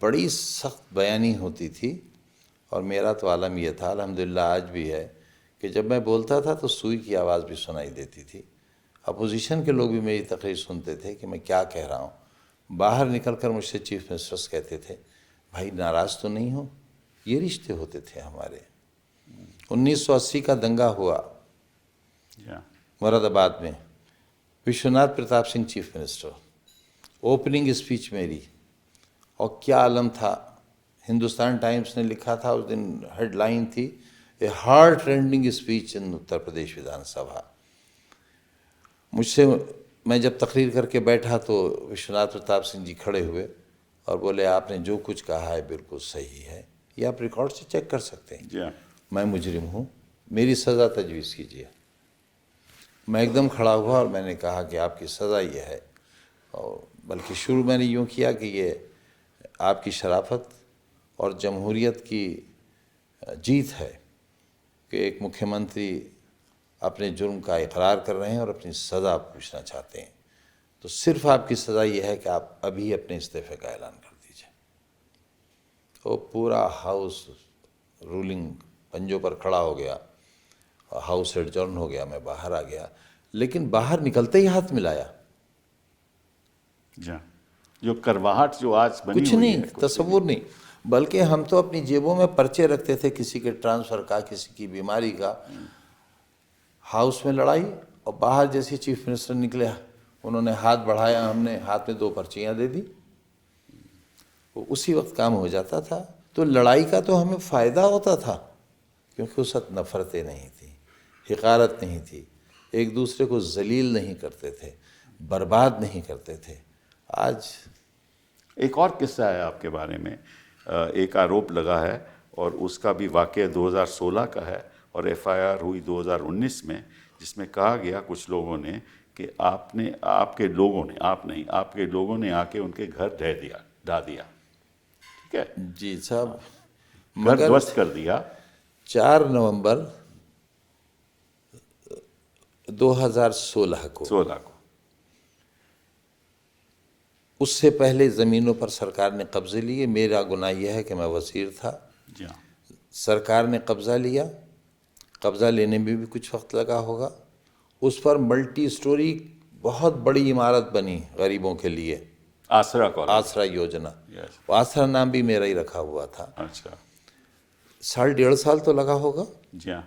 बड़ी सख्त बयानी होती थी और मेरा तो आलम ये था, अल्हम्दुलिल्लाह आज भी है, कि जब मैं बोलता था तो सुई की आवाज़ भी सुनाई देती थी। अपोजिशन के लोग भी मेरी तकरीर सुनते थे कि मैं क्या कह रहा हूँ। बाहर निकलकर मुझसे चीफ मिनिस्टर्स कहते थे, भाई नाराज़ तो नहीं हो। ये रिश्ते होते थे हमारे। 1980 का दंगा हुआ या मुरादाबाद में, Vishwanath Pratap Singh chief minister, opening speech मेरी, और क्या आलम था। हिंदुस्तान टाइम्स ने लिखा था उस दिन, हेडलाइन थी, a heart rending speech in Uttar Pradesh Vidhan Sabha. मुझसे, मैं जब तकरीर करके बैठा तो विश्वनाथ प्रताप सिंह जी खड़े हुए और बोले, आपने जो कुछ कहा है बिल्कुल सही है, ये आप रिकॉर्ड से चेक कर सकते हैं। या मैं मुजरिम हूँ, मेरी सज़ा तजवीज़ कीजिए। मैं एकदम खड़ा हुआ और मैंने कहा कि आपकी सज़ा ये है, और बल्कि शुरू मैंने यूँ किया कि ये आपकी शराफत और जमहूरियत की जीत है कि एक मुख्यमंत्री अपने जुर्म का इकरार कर रहे हैं और अपनी सज़ा पूछना चाहते हैं। तो सिर्फ आपकी सज़ा ये है कि आप अभी अपने इस्तीफ़े का ऐलान कर दीजिए। तो पूरा हाउस रूलिंग पंजों पर खड़ा हो गया, हाउस एडजॉर्न हो गया, मैं बाहर आ गया। लेकिन बाहर निकलते ही हाथ मिलाया, या जो करवाहट जो आज बनी कुछ हुई नहीं, है, कुछ तसव्वुर नहीं। बल्कि हम तो अपनी जेबों में पर्चे रखते थे, किसी के ट्रांसफ़र का, किसी की बीमारी का। हाउस में लड़ाई, और बाहर जैसे चीफ मिनिस्टर निकले, उन्होंने हाथ बढ़ाया, हमने हाथ में 2 पर्चियाँ दे दी, वो उसी वक्त काम हो जाता था। तो लड़ाई का तो हमें फ़ायदा होता था, क्योंकि उस वक्त नफ़रतें नहीं थी, हिकारत नहीं थी, एक दूसरे को जलील नहीं करते थे, बर्बाद नहीं करते थे। आज एक और किस्सा है आपके बारे में। एक आरोप लगा है और उसका भी वाक़या 2016 का है, और एफआईआर हुई 2019 में, जिसमें कहा गया कुछ लोगों ने कि आपके लोगों ने, आप नहीं, आपके लोगों ने आके उनके घर ढा दिया। ठीक है, जी साहब, घर मगर ध्वस्त कर दिया। 4 नवंबर 2016 को, 16 को। उससे पहले ज़मीनों पर सरकार ने कब्ज़े लिए। मेरा गुनाह यह है कि मैं वज़ीर था, जी हाँ। सरकार ने कब्ज़ा लिया, कब्ज़ा लेने में भी कुछ वक्त लगा होगा। उस पर मल्टी स्टोरी बहुत बड़ी इमारत बनी गरीबों के लिए, आसरा कॉलेज। आसरा योजना। यस। वो आसरा नाम भी मेरा ही रखा हुआ था। अच्छा। 1.5 साल तो लगा होगा। जी हाँ।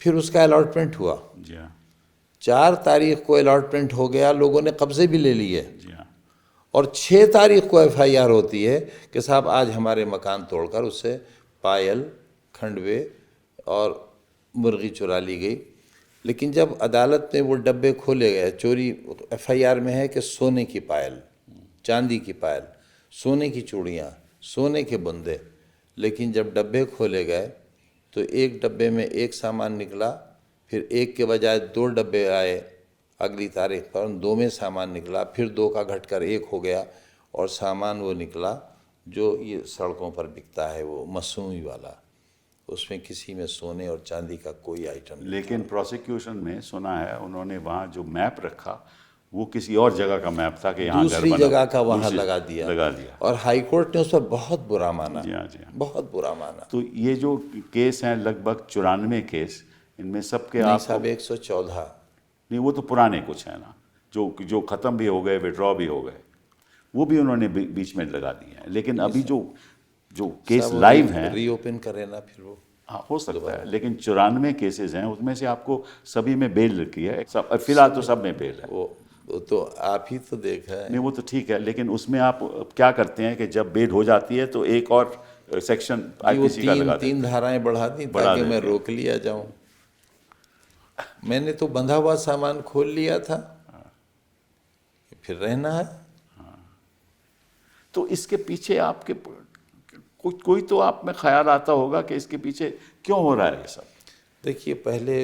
फिर उसका अलॉटमेंट हुआ, जी हाँ। 4 तारीख को अलॉटमेंट हो गया, लोगों ने कब्ज़े भी ले लिए, जी हाँ। और 6 तारीख को एफआईआर होती है कि साहब आज हमारे मकान तोड़कर उससे पायल, खंडवे और मुर्गी चुरा ली गई। लेकिन जब अदालत में वो डब्बे खोले गए, चोरी एफआईआर में है कि सोने की पायल, चांदी की पायल, सोने की चूड़ियाँ, सोने के बुंदे, लेकिन जब डब्बे खोले गए तो एक डब्बे में एक सामान निकला, फिर एक के बजाय 2 डब्बे आए अगली तारीख पर, 2 में सामान निकला, फिर 2 का घटकर 1 हो गया, और सामान वो निकला जो ये सड़कों पर बिकता है, वो मसूई वाला। उसमें किसी में सोने और चांदी का कोई आइटम नहीं। लेकिन प्रोसिक्यूशन में सुना है उन्होंने वहाँ जो मैप रखा वो किसी और जगह का मैप था कि यहाँ घर दूसरी बना, जगह का वहाँ दूसरी लगा दिया, और हाई कोर्ट ने उस पर बहुत बुरा माना। जी हाँ। जी हाँ। बहुत बुरा माना। तो ये जो केस हैं लगभग 94 केस, इनमें सबके नहीं तो आप साहब, 114। नहीं, वो तो पुराने कुछ हैं ना, जो ख़त्म भी हो गए, विड्रॉ भी हो गए, वो भी उन्होंने बीच में लगा दिए हैं। लेकिन अभी जो केस लाइव हैं, रीओपन करें ना फिर वो। हाँ हो सकता है, लेकिन 94 केसेस हैं, उसमें से आपको सभी में बेल रखी है, सब फिलहाल तो सब में बेल है। वो तो आप ही तो देखा है। नहीं वो तो ठीक है, लेकिन उसमें आप क्या करते हैं कि जब बेल हो जाती है तो एक और सेक्शन वो आईपीसी का लगा देते 3 धाराएं बढ़ा दी बढ़ा ताकि मैं देते हैं। रोक लिया जाऊं। मैंने तो बंधा हुआ सामान खोल लिया था, फिर रहना है। तो इसके पीछे आपके कोई तो आप में ख्याल आता होगा कि इसके पीछे क्यों हो रहा है ये सब। देखिए, पहले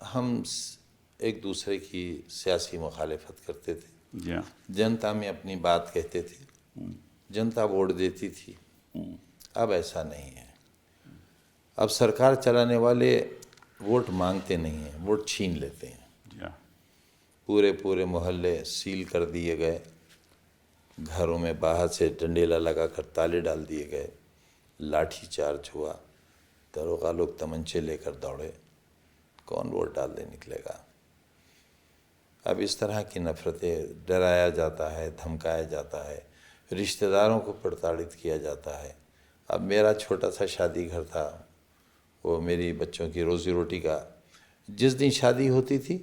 हम एक दूसरे की सियासी मुखालिफत करते थे, जी हाँ। जनता में अपनी बात कहते थे, जनता वोट देती थी। अब ऐसा नहीं है। अब सरकार चलाने वाले वोट मांगते नहीं हैं, वोट छीन लेते हैं। जी हाँ। पूरे मोहल्ले सील कर दिए गए, घरों में बाहर से डंडेला लगाकर ताले डाल दिए गए, लाठी चार्ज हुआ, दरोगा लोग तमंचे लेकर दौड़े, कौन वोट डालने निकलेगा। अब इस तरह की नफ़रतें, डराया जाता है, धमकाया जाता है, रिश्तेदारों को प्रताड़ित किया जाता है। अब मेरा छोटा सा शादी घर था, वो मेरी बच्चों की रोज़ी रोटी का, जिस दिन शादी होती थी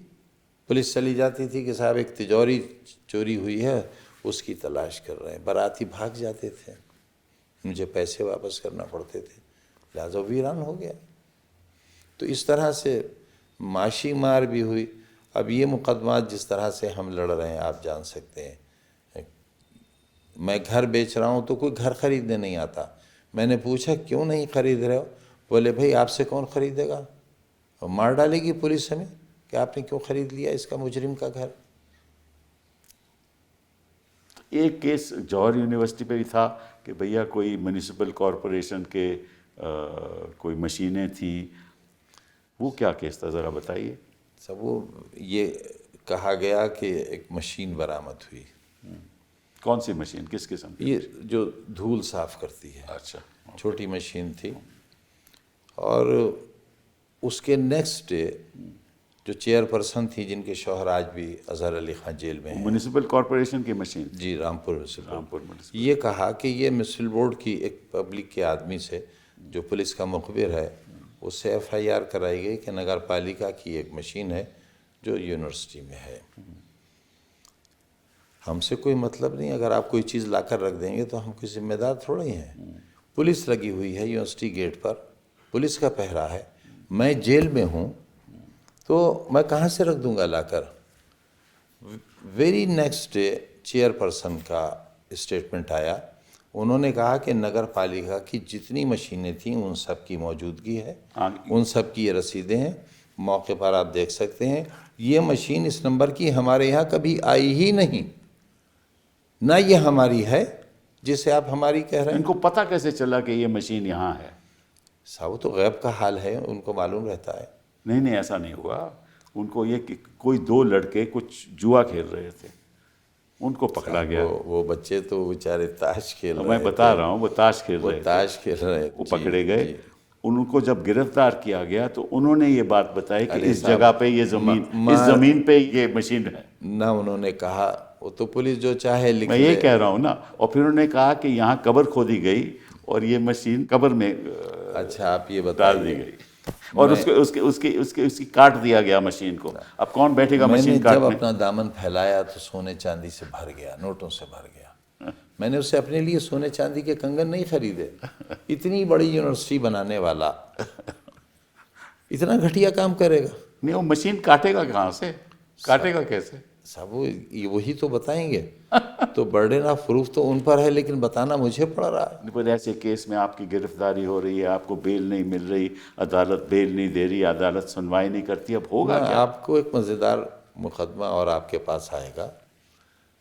पुलिस चली जाती थी कि साहब एक तिजोरी चोरी हुई है, उसकी तलाश कर रहे हैं। बाराती भाग जाते थे, मुझे पैसे वापस करना पड़ते थे, लिहाजा वीरान हो गया। तो इस तरह से माशी मार भी हुई। अब ये मुकदमात जिस तरह से हम लड़ रहे हैं आप जान सकते हैं। मैं घर बेच रहा हूँ तो कोई घर ख़रीदने नहीं आता। मैंने पूछा क्यों नहीं ख़रीद रहे हो? बोले भाई आपसे कौन ख़रीदेगा, और मार डालेगी पुलिस हमें कि आपने क्यों ख़रीद लिया इसका मुजरिम का घर। एक केस जौहर यूनिवर्सिटी पे भी था कि भैया कोई म्यूनिसिपल कॉरपोरेशन के कोई मशीनें थी, वो क्या केस था, ज़रा बताइए। सब वो ये कहा गया कि एक मशीन बरामद हुई। कौन सी मशीन, किस किस्म की? ये जो धूल साफ़ करती है, अच्छा, छोटी मशीन थी। और उसके नेक्स्ट डे जो चेयरपर्सन थी, जिनके शौहर आज भी अजहर अली खां जेल में हैं, म्यूनिसिपल कॉरपोरेशन की मशीन? जी, रामपुर म्यूनसिपल। रामपुर म्यूनिसिपल। ये कहा कि ये म्यूनसिपल बोर्ड की एक पब्लिक के आदमी से, जो पुलिस का मुखबिर है, उससे FIR कराई गई कि नगर पालिका की एक मशीन है जो यूनिवर्सिटी में है। हमसे कोई मतलब नहीं, अगर आप कोई चीज़ लाकर रख देंगे तो हम कोई जिम्मेदार थोड़े ही हैं। पुलिस लगी हुई है यूनिवर्सिटी गेट पर, पुलिस का पहरा है, मैं जेल में हूँ, तो मैं कहाँ से रख दूँगा लाकर। वेरी नेक्स्ट डे चेयरपर्सन का स्टेटमेंट आया, उन्होंने कहा कि नगर पालिका की जितनी मशीनें थीं उन सब की मौजूदगी है, उन सब की ये रसीदें हैं, मौके पर आप देख सकते हैं। ये मशीन इस नंबर की हमारे यहाँ कभी आई ही नहीं, ना ये हमारी है जिसे आप हमारी कह रहे हैं। इनको पता कैसे चला कि ये मशीन यहाँ है? साहब तो गैब का हाल है, उनको मालूम रहता है। नहीं नहीं, ऐसा नहीं हुआ। उनको ये कि कोई दो लड़के कुछ जुआ खेल रहे थे, उनको पकड़ा गया। वो बच्चे तो बेचारे ताश खेल रहे मैं बता रहा हूँ, वो ताश खेल रहे थे, ताश खेल रहे, वो पकड़े गए। उनको जब गिरफ्तार किया गया तो उन्होंने ये बात बताई कि इस जगह पे ये ज़मीन, इस ज़मीन पे ये मशीन है ना। उन्होंने कहा, वो तो पुलिस जो चाहे लिख मैं ये कह रहा हूँ ना। और फिर उन्होंने कहा कि यहाँ कब्र खोदी गई और ये मशीन कब्र में अच्छा आप ये डाल दी गई, और उसकी काट दिया गया मशीन को। अब कौन बैठेगा मशीन काटने? जब अपना दामन फैलाया तो सोने चांदी से भर गया, नोटों से भर गया। मैंने उससे अपने लिए सोने चांदी के कंगन नहीं खरीदे। इतनी बड़ी यूनिवर्सिटी बनाने वाला इतना घटिया काम करेगा? नहीं, वो मशीन काटेगा कहाँ से, काटेगा कैसे? सब वही तो बताएंगे। तो बर्डन ऑफ प्रूफ तो उन पर है, लेकिन बताना मुझे पड़ रहा है। पर ऐसे केस में आपकी गिरफ्तारी हो रही है, आपको बेल नहीं मिल रही, अदालत बेल नहीं दे रही, अदालत सुनवाई नहीं करती, अब होगा क्या? आपको एक मज़ेदार मुकदमा और आपके पास आएगा।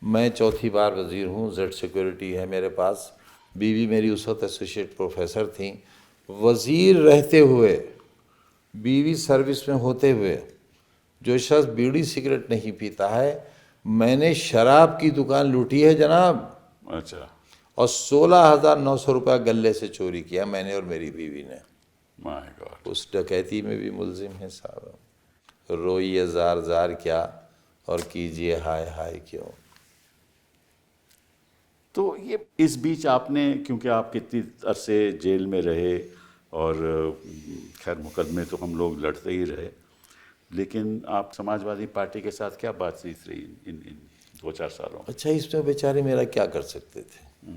मैं चौथी बार वज़ीर हूँ, जेड सिक्योरिटी है मेरे पास। बीवी मेरी उस वक्त एसोसिएट प्रोफेसर थी। वज़ीर रहते हुए, बीवी सर्विस में होते हुए, जो शख्स बीड़ी सिगरेट नहीं पीता है, मैंने शराब की दुकान लूटी है जनाब। अच्छा। और 16,900 रुपया गले से चोरी किया मैंने और मेरी बीवी ने। My God. उस डकैती में भी मुलजिम है साहब। रोइए जार जार क्या और कीजिए हाय हाय क्यों। तो ये इस बीच आपने, क्योंकि आप कितनी अरसे जेल में रहे और खैर मुकदमे तो हम लोग लड़ते ही रहे, लेकिन आप समाजवादी पार्टी के साथ क्या बातचीत रही इन 2-4 सालों में? अच्छा, इसमें बेचारे मेरा क्या कर सकते थे?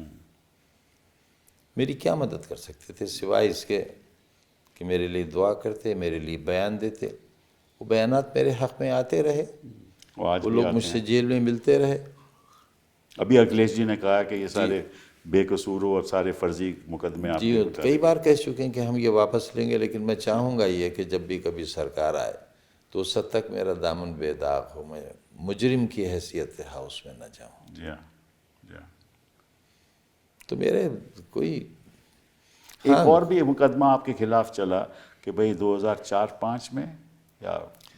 मेरी क्या मदद कर सकते थे सिवाय इसके कि मेरे लिए दुआ करते, मेरे लिए बयान देते। वो बयानात मेरे हक़ में आते रहे, वो लोग मुझसे जेल में मिलते रहे। अभी अखिलेश जी ने कहा कि ये सारे बेकसूर और सारे फर्जी मुकदमे आप जी कई बार कह चुके हैं कि हम ये वापस लेंगे, लेकिन मैं चाहूँगा ये कि जब भी कभी सरकार आए तो उस हद तक मेरा दामन बेदाग हो, मैं मुजरिम की हैसियत हाउस में न जाऊँ। जी हाँ, जी हाँ। तो मेरे कोई एक और भी मुकदमा आपके खिलाफ चला कि भाई 2004-5 में या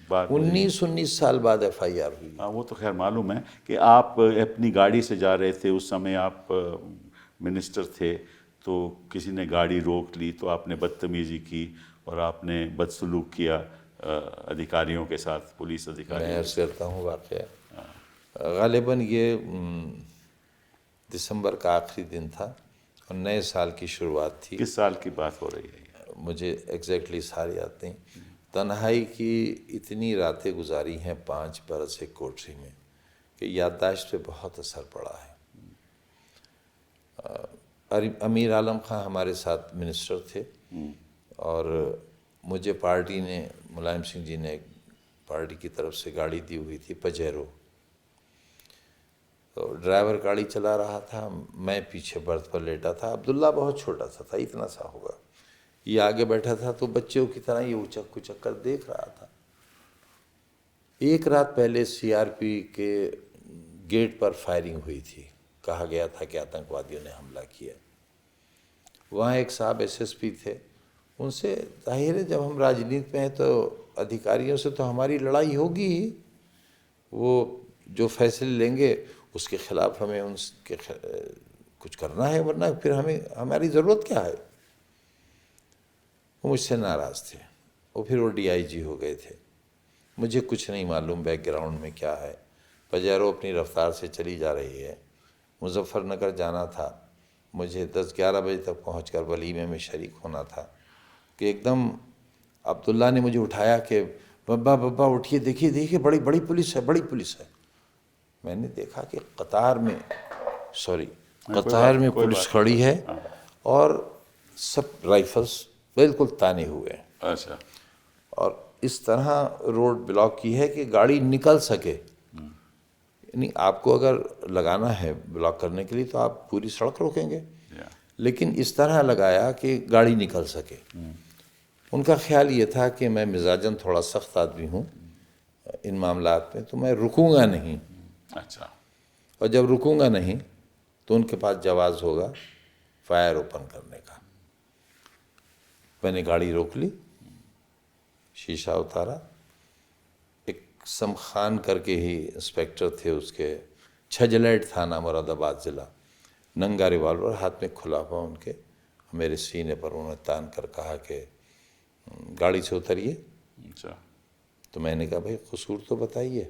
19 साल बाद FIR हुई। हाँ, वो तो खैर मालूम है कि आप अपनी गाड़ी से जा रहे थे, उस समय आप मिनिस्टर थे, तो किसी ने गाड़ी रोक ली तो आपने बदतमीजी की और आपने बदसलूक किया अधिकारियों के साथ, पुलिस मैं अधिकारियों के अर्ज करता हूँ वाक़या ग़ालिबन ये दिसंबर का आखिरी दिन था और नए साल की शुरुआत साथ। थी। किस साल की बात हो रही है ये? मुझे एग्जैक्टली साल याद नहीं। तन्हाई की इतनी रातें गुजारी हैं 5 बरस एक कोठरी में कि याददाश्त पे बहुत असर पड़ा है। अमीर आलम खां हमारे साथ मिनिस्टर थे और मुझे पार्टी ने, मुलायम सिंह जी ने पार्टी की तरफ से गाड़ी दी हुई थी पजेरो। तो ड्राइवर गाड़ी चला रहा था, मैं पीछे बर्थ पर लेटा था। अब्दुल्ला बहुत छोटा सा था, इतना सा होगा। ये आगे बैठा था तो बच्चों की तरह ये उचक कुचक कर देख रहा था। एक रात पहले सीआरपी के गेट पर फायरिंग हुई थी। कहा गया था कि आतंकवादियों ने हमला किया। वहाँ एक साहब एसएसपी थे, उनसे जाहिर है जब हम राजनीति में हैं तो अधिकारियों से तो हमारी लड़ाई होगी ही। वो जो फैसले लेंगे उसके खिलाफ हमें उनके कुछ करना है, वरना फिर हमारी ज़रूरत क्या है। वो मुझसे नाराज़ थे। फिर वो डीआईजी हो गए थे। मुझे कुछ नहीं मालूम बैकग्राउंड में क्या है। पजेरो अपनी रफ्तार से चली जा रही है। मुजफ्फरनगर जाना था, मुझे 10-11 बजे तक पहुंचकर वलीमे में शरीक होना था कि एकदम अब्दुल्ला ने मुझे उठाया कि बब्बा बब्बा उठिए, देखिए देखिए बड़ी बड़ी पुलिस है, बड़ी पुलिस है। मैंने देखा कि कतार में पुलिस खड़ी है और सब राइफल्स बिल्कुल ताने हुए हैं। अच्छा। और इस तरह रोड ब्लॉक की है कि गाड़ी निकल सके। यानी आपको अगर लगाना है ब्लॉक करने के लिए तो आप पूरी सड़क रोकेंगे, लेकिन इस तरह लगाया कि गाड़ी निकल सके। उनका ख्याल ये था कि मैं मिजाजन थोड़ा सख्त आदमी हूँ इन मामलात में, तो मैं रुकूंगा नहीं। अच्छा। और जब रुकूंगा नहीं तो उनके पास जवाज़ होगा फायर ओपन करने का। मैंने गाड़ी रोक ली, शीशा उतारा। एक सम खान करके ही इंस्पेक्टर थे, उसके छजलैट थाना मुरादाबाद ज़िला, नंगा रिवाल्वर हाथ में खुला हुआ उनके, मेरे सीने पर उन्होंने तान कर कहा कि गाड़ी से उतरिए। अच्छा। तो मैंने कहा भाई कसूर तो बताइए।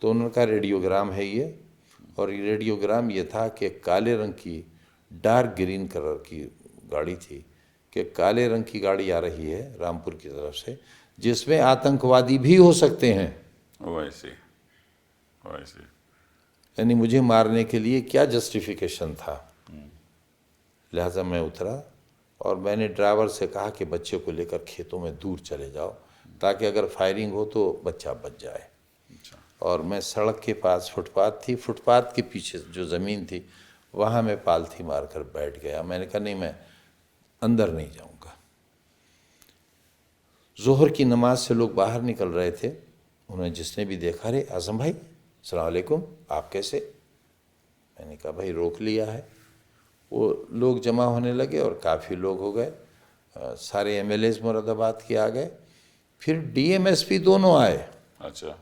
तो उन्होंने कहा रेडियोग्राम है ये, और ये रेडियोग्राम ये था कि काले रंग की डार्क ग्रीन कलर की गाड़ी थी कि काले रंग की गाड़ी आ रही है रामपुर की तरफ से, जिसमें आतंकवादी भी हो सकते हैं। वैसे यानी मुझे मारने के लिए क्या जस्टिफिकेशन था। लिहाजा मैं उतरा और मैंने ड्राइवर से कहा कि बच्चे को लेकर खेतों में दूर चले जाओ ताकि अगर फायरिंग हो तो बच्चा बच जाए। और मैं सड़क के पास फुटपाथ थी, फुटपाथ के पीछे जो ज़मीन थी वहाँ मैं पालथी मारकर बैठ गया। मैंने कहा नहीं, मैं अंदर नहीं जाऊँगा। ज़ोहर की नमाज से लोग बाहर निकल रहे थे। उन्होंने जिसने भी देखा, अरे आज़म भाई अस्सलाम वालेकुम, आप कैसे? मैंने कहा भाई रोक लिया है। वो लोग जमा होने लगे और काफ़ी लोग हो गए। सारे एमएलएज मुरादाबाद के आ गए, फिर डीएमएसपी दोनों आए। अच्छा।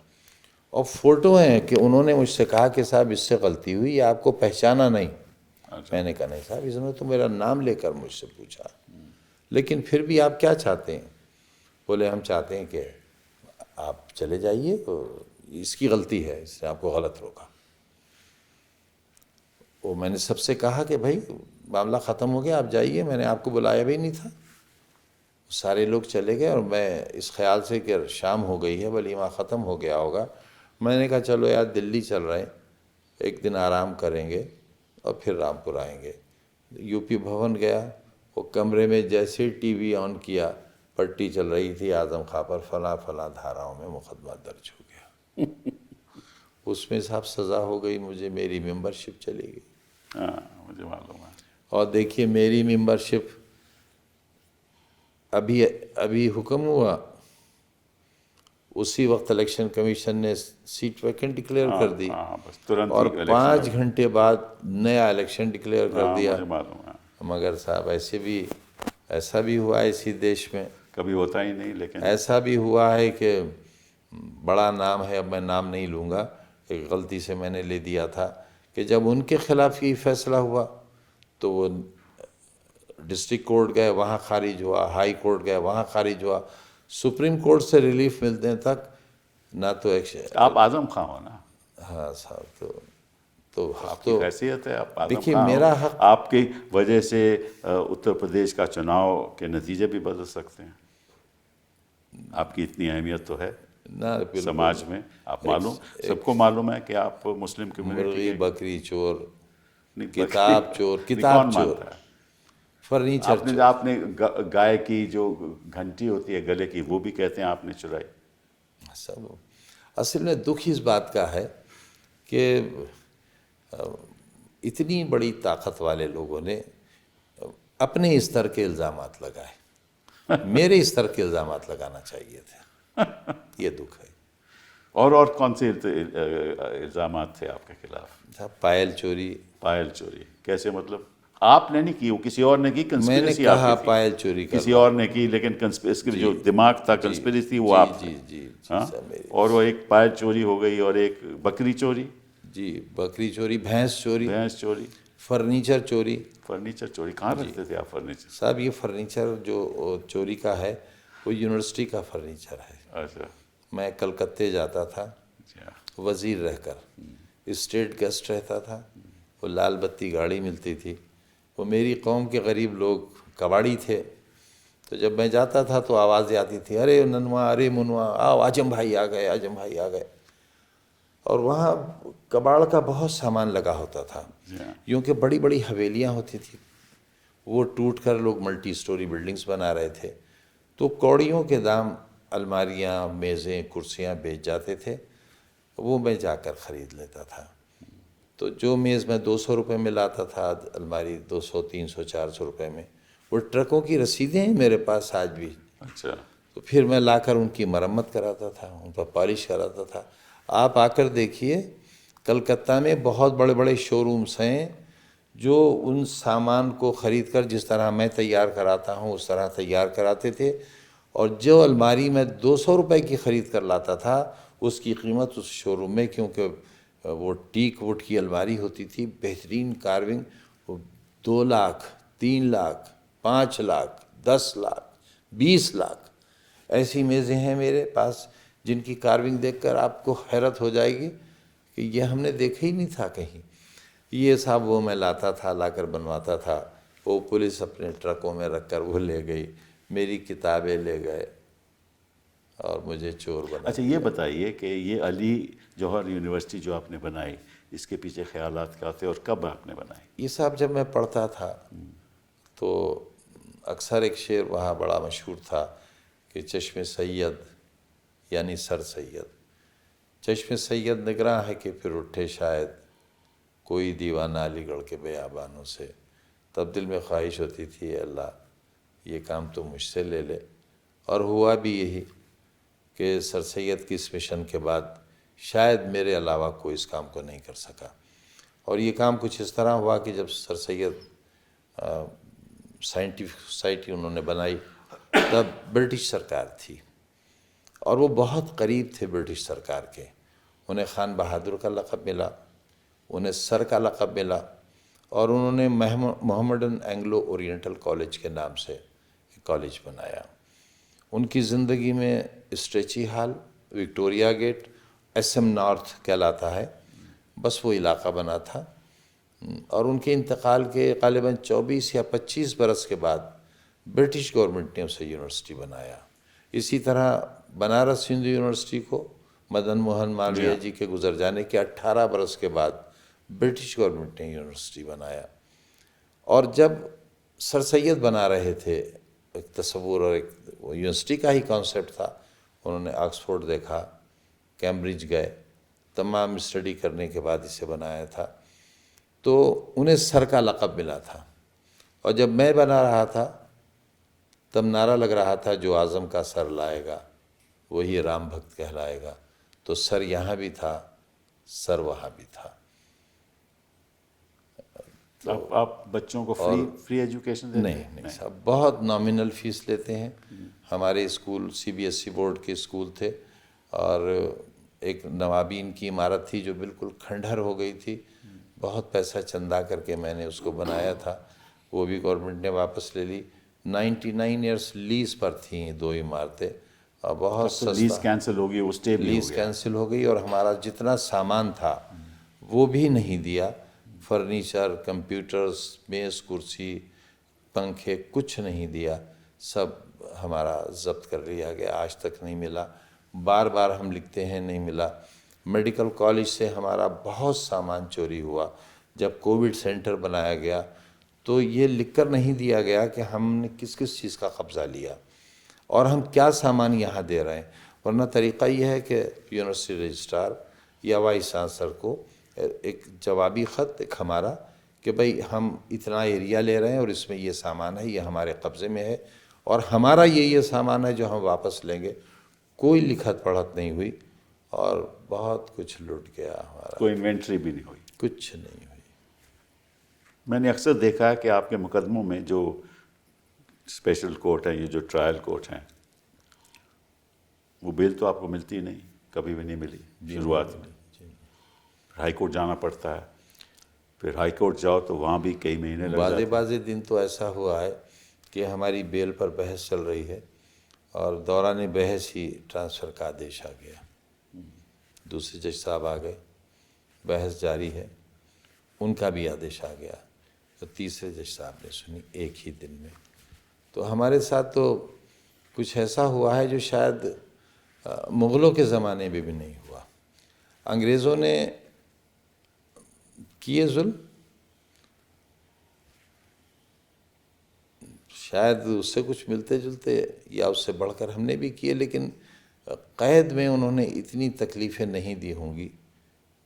और फ़ोटो हैं कि उन्होंने मुझसे कहा कि साहब इससे गलती हुई, ये आपको पहचाना नहीं। अच्छा। मैंने कहा नहीं साहब, इसने तो मेरा नाम लेकर मुझसे पूछा, लेकिन फिर भी आप क्या चाहते हैं? बोले हम चाहते हैं कि आप चले जाइए, तो इसकी गलती है, इसने आपको गलत रोका। वो मैंने सबसे कहा कि भाई मामला ख़त्म हो गया, आप जाइए, मैंने आपको बुलाया भी नहीं था। सारे लोग चले गए और मैं इस ख्याल से कि शाम हो गई है, वलीमा ख़त्म हो गया होगा, मैंने कहा चलो यार दिल्ली चल रहे हैं, एक दिन आराम करेंगे और फिर रामपुर आएंगे। यूपी भवन गया, वो कमरे में जैसे ही टीवी ऑन किया, पट्टी चल रही थी आज़म खां पर, फला फला धाराओं में मुकदमा दर्ज हो गया। उसमें साहब सज़ा हो गई मुझे, मेरी मेंबरशिप चली गई। हाँ, मुझे मालूम है। और देखिए मेरी मेंबरशिप अभी हुक्म हुआ, उसी वक्त इलेक्शन कमीशन ने सीट वैकेंट डिक्लेयर कर दी। बस तुरंत और ही 5 घंटे बाद नया इलेक्शन डिक्लेयर कर दिया। मुझे मालूम है। मगर साहब ऐसा भी हुआ है इसी देश में, कभी होता ही नहीं, लेकिन ऐसा भी हुआ है कि बड़ा नाम है, अब मैं नाम नहीं लूँगा, एक गलती से मैंने ले दिया था, कि जब उनके खिलाफ ये फैसला हुआ तो वो डिस्ट्रिक्ट कोर्ट गए वहाँ खारिज हुआ, हाई कोर्ट गए वहाँ खारिज हुआ, सुप्रीम कोर्ट से रिलीफ मिलने तक ना तो आप आजम खां हो ना, हाँ साहब, तो हक आपकी तो हैसियत है, आप आजम देखिए खां हो। मेरा हक, आपकी वजह से उत्तर प्रदेश का चुनाव के नतीजे भी बदल सकते हैं। आपकी इतनी अहमियत तो है ना बिल्कुल समाज में, आप मालूम, सबको मालूम है कि आप मुस्लिम कम्युनिटी मुर्गी के बकरी चोर, नहीं, किताब चोर, नहीं, किताब कौन चोर, मानता है? फर्नीचर आपने चोर। आपने गाय की जो घंटी होती है गले की, वो भी कहते हैं आपने चुराई। सब असल में दुख इस बात का है कि इतनी बड़ी ताकत वाले लोगों ने अपने स्तर के इल्ज़ामात लगाए, मेरे स्तर के इल्ज़ामात लगाना चाहिए थे, ये दुख है। और कौन से इल्ज़ामात थे आपके खिलाफ? साहब पायल चोरी, पायल चोरी कैसे, मतलब आपने नहीं की, वो किसी और ने की, मैंने कंस्पिरेसी कहा आपकी थी। पायल चोरी कर किसी रहा और ने की, लेकिन कंस्पिरेसी जो दिमाग था, जी कंस्पिरेसी थी, वो जी आप जी थे। जी जी हाँ, सर मेरी, और वो एक पायल चोरी हो गई और एक बकरी चोरी, जी बकरी चोरी, भैंस चोरी, भैंस चोरी, फर्नीचर चोरी। फर्नीचर चोरी। कहाँ रखते थे आप फर्नीचर? साहब ये फर्नीचर जो चोरी का है वो यूनिवर्सिटी का फर्नीचर है। अच्छा, मैं कलकत्ते जाता था अच्छा, वज़ीर रहकर, स्टेट गेस्ट रहता था, वो लाल बत्ती गाड़ी मिलती थी, वो मेरी कौम के गरीब लोग कबाड़ी थे, तो जब मैं जाता था तो आवाज़ें आती थी, अरे ननवा, अरे मुनवा, आओ आजम भाई आ गए, आजम भाई आ गए। और वहाँ कबाड़ का बहुत सामान लगा होता था, अच्छा, यूँ कि बड़ी बड़ी हवेलियाँ होती थी, वो टूट कर लोग मल्टी स्टोरी बिल्डिंग्स बना रहे थे, तो कौड़ियों के दाम अलमारियाँ, मेज़ें, कुर्सियाँ बेच जाते थे, वो मैं जाकर ख़रीद लेता था। तो जो मेज़ मैं 200 रुपये में लाता था, अलमारी 200, 300, 400 रुपये में, वो ट्रकों की रसीदें हैं मेरे पास आज भी। अच्छा, तो फिर मैं लाकर उनकी मरम्मत कराता था, उन पर पॉलिश कराता था। आप आकर देखिए, कलकत्ता में बहुत बड़े बड़े शोरूम्स हैं जो उन सामान को ख़रीद कर जिस तरह मैं तैयार कराता हूँ उस तरह तैयार कराते थे, और जो अलमारी मैं 200 रुपये की ख़रीद कर लाता था उसकी कीमत उस शोरूम में, क्योंकि वो टीक वुड की अलमारी होती थी, बेहतरीन कार्विंग, वो 2 लाख, 3 लाख, 5 लाख, 10 लाख, 20 लाख ऐसी मेज़ें हैं मेरे पास जिनकी कार्विंग देखकर आपको हैरत हो जाएगी कि ये हमने देखा ही नहीं था कहीं। ये साहब वो मैं लाता था, लाकर बनवाता था, वो पुलिस अपने ट्रकों में रखकर वो ले गई, मेरी किताबें ले गए और मुझे चोर बना। अच्छा, ये बताइए कि ये अली जौहर यूनिवर्सिटी जो आपने बनाई, इसके पीछे ख्यालात क्या थे और कब आपने बनाई? ये साहब जब मैं पढ़ता था तो अक्सर एक शेर वहाँ बड़ा मशहूर था कि चश्मे सैयद यानी सर सैयद, चश्मे सैयद निगरां है कि फिर उठे शायद कोई दीवाना अलीगढ़ के बेयाबानों से। तब दिल में ख्वाहिश होती थी अल्लाह ये काम तो मुझसे ले ले, और हुआ भी यही कि सर सैयद की इस मिशन के बाद शायद मेरे अलावा कोई इस काम को नहीं कर सका। और ये काम कुछ इस तरह हुआ कि जब सर सैयद साइंटिफिक सोसाइटी उन्होंने बनाई तब ब्रिटिश सरकार थी और वो बहुत करीब थे ब्रिटिश सरकार के। उन्हें खान बहादुर का लक़ब मिला, उन्हें सर का लक़ब मिला, और उन्होंने मोहम्मडन एंग्लो ओरिएंटल कॉलेज के नाम से एक कॉलेज बनाया। उनकी ज़िंदगी में Strachey Hall, Victoria Gate, SM North कहलाता है, बस वो इलाका बना था। और उनके इंतकाल के ग़ालिबन 24 या 25 बरस के बाद ब्रिटिश गवर्नमेंट ने उसे यूनिवर्सिटी बनाया। इसी तरह बनारस हिंदू यूनिवर्सिटी को मदन मोहन मालवीय जी के गुजर जाने के 18 बरस के बाद ब्रिटिश गवर्नमेंट ने यूनिवर्सिटी बनाया। और जब सर सैयद बना रहे थे, एक तस्वुर और एक यूनिवर्सिटी का ही कॉन्सेप्ट था, उन्होंने ऑक्सफोर्ड देखा, कैम्ब्रिज गए, तमाम स्टडी करने के बाद इसे बनाया था, तो उन्हें सर का लक़ब मिला था। और जब मैं बना रहा था तब नारा लग रहा था जो आज़म का सर लाएगा वही राम भक्त कहलाएगा। तो सर यहाँ भी था, सर वहाँ भी था। तो आप बच्चों को फ्री एजुकेशन देते हैं? नहीं साहब, बहुत नॉमिनल फ़ीस लेते हैं। हमारे स्कूल CBSE बोर्ड के स्कूल थे, और एक नवाबीन की इमारत थी जो बिल्कुल खंडहर हो गई थी, बहुत पैसा चंदा करके मैंने उसको बनाया था। वो भी गवर्नमेंट ने वापस ले ली। 99 ईयर्स लीज पर थी 2 इमारतें और बहुत तो लीज सस्ता। कैंसिल हो गई, वो स्टे भी हो लीज गया। कैंसिल हो गई और हमारा जितना सामान था वो भी नहीं दिया। फर्नीचर, कंप्यूटर्स, मेज़, कुर्सी, पंखे, कुछ नहीं दिया। सब हमारा जब्त कर लिया गया, आज तक नहीं मिला। बार बार हम लिखते हैं, नहीं मिला। मेडिकल कॉलेज से हमारा बहुत सामान चोरी हुआ। जब कोविड सेंटर बनाया गया तो ये लिखकर नहीं दिया गया कि हमने किस किस चीज़ का कब्ज़ा लिया और हम क्या सामान यहाँ दे रहे हैं, वरना तरीक़ा यह है कि यूनिवर्सिटी रजिस्ट्रार या वाइस चांसलर को एक जवाबी ख़त एक हमारा कि भाई हम इतना एरिया ले रहे हैं और इसमें ये सामान है, ये हमारे कब्ज़े में है और हमारा ये सामान है जो हम वापस लेंगे। कोई लिखत पढ़त नहीं हुई और बहुत कुछ लूट गया हमारा। कोई इन्वेंट्री भी नहीं हुई। कुछ नहीं हुई। मैंने अक्सर देखा है कि आपके मुकदमों में जो स्पेशल कोर्ट है, ये जो ट्रायल कोर्ट हैं, वो बेल तो आपको मिलती नहीं, कभी भी नहीं मिली शुरुआत में। हाई कोर्ट जाना पड़ता है, फिर हाई कोर्ट जाओ तो वहाँ भी कई महीने लग जाते हैं। बाज़े दिन तो ऐसा हुआ है कि हमारी बेल पर बहस चल रही है और दौरान बहस ही ट्रांसफ़र का आदेश आ गया। दूसरे जज साहब आ गए, बहस जारी है, उनका भी आदेश आ गया तो तीसरे जज साहब ने सुनी एक ही दिन में। तो हमारे साथ तो कुछ ऐसा हुआ है जो शायद मुग़लों के ज़माने में भी नहीं हुआ। अंग्रेज़ों ने किए जुल्म, शायद उससे कुछ मिलते जुलते या उससे बढ़कर हमने भी किए, लेकिन क़ैद में उन्होंने इतनी तकलीफ़ें नहीं दी होंगी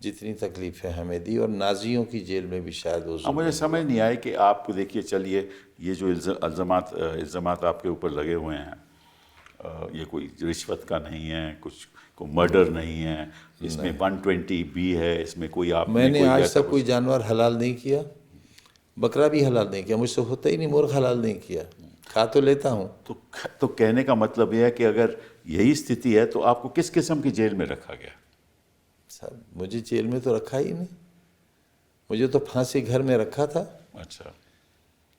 जितनी तकलीफ़ें हमें दी, और नाजियों की जेल में भी शायद वो अब मुझे समझ नहीं आया कि आपको देखिए, चलिए ये जो इल्ज़ामात आपके ऊपर लगे हुए हैं, ये कोई रिश्वत का नहीं है, कुछ को मर्डर नहीं है, इसमें 120B है, इसमें कोई आपने मैंने कोई आज ऐसा तक कोई जानवर हलाल नहीं किया, बकरा भी हलाल नहीं किया, मुझसे होता ही नहीं, मुर्ग हलाल नहीं किया, खा तो लेता हूँ। तो कहने का मतलब यह है कि अगर यही स्थिति है तो आपको किस किस्म की जेल में रखा गया? साहब मुझे जेल में तो रखा ही नहीं, मुझे तो फांसी घर में रखा था। अच्छा,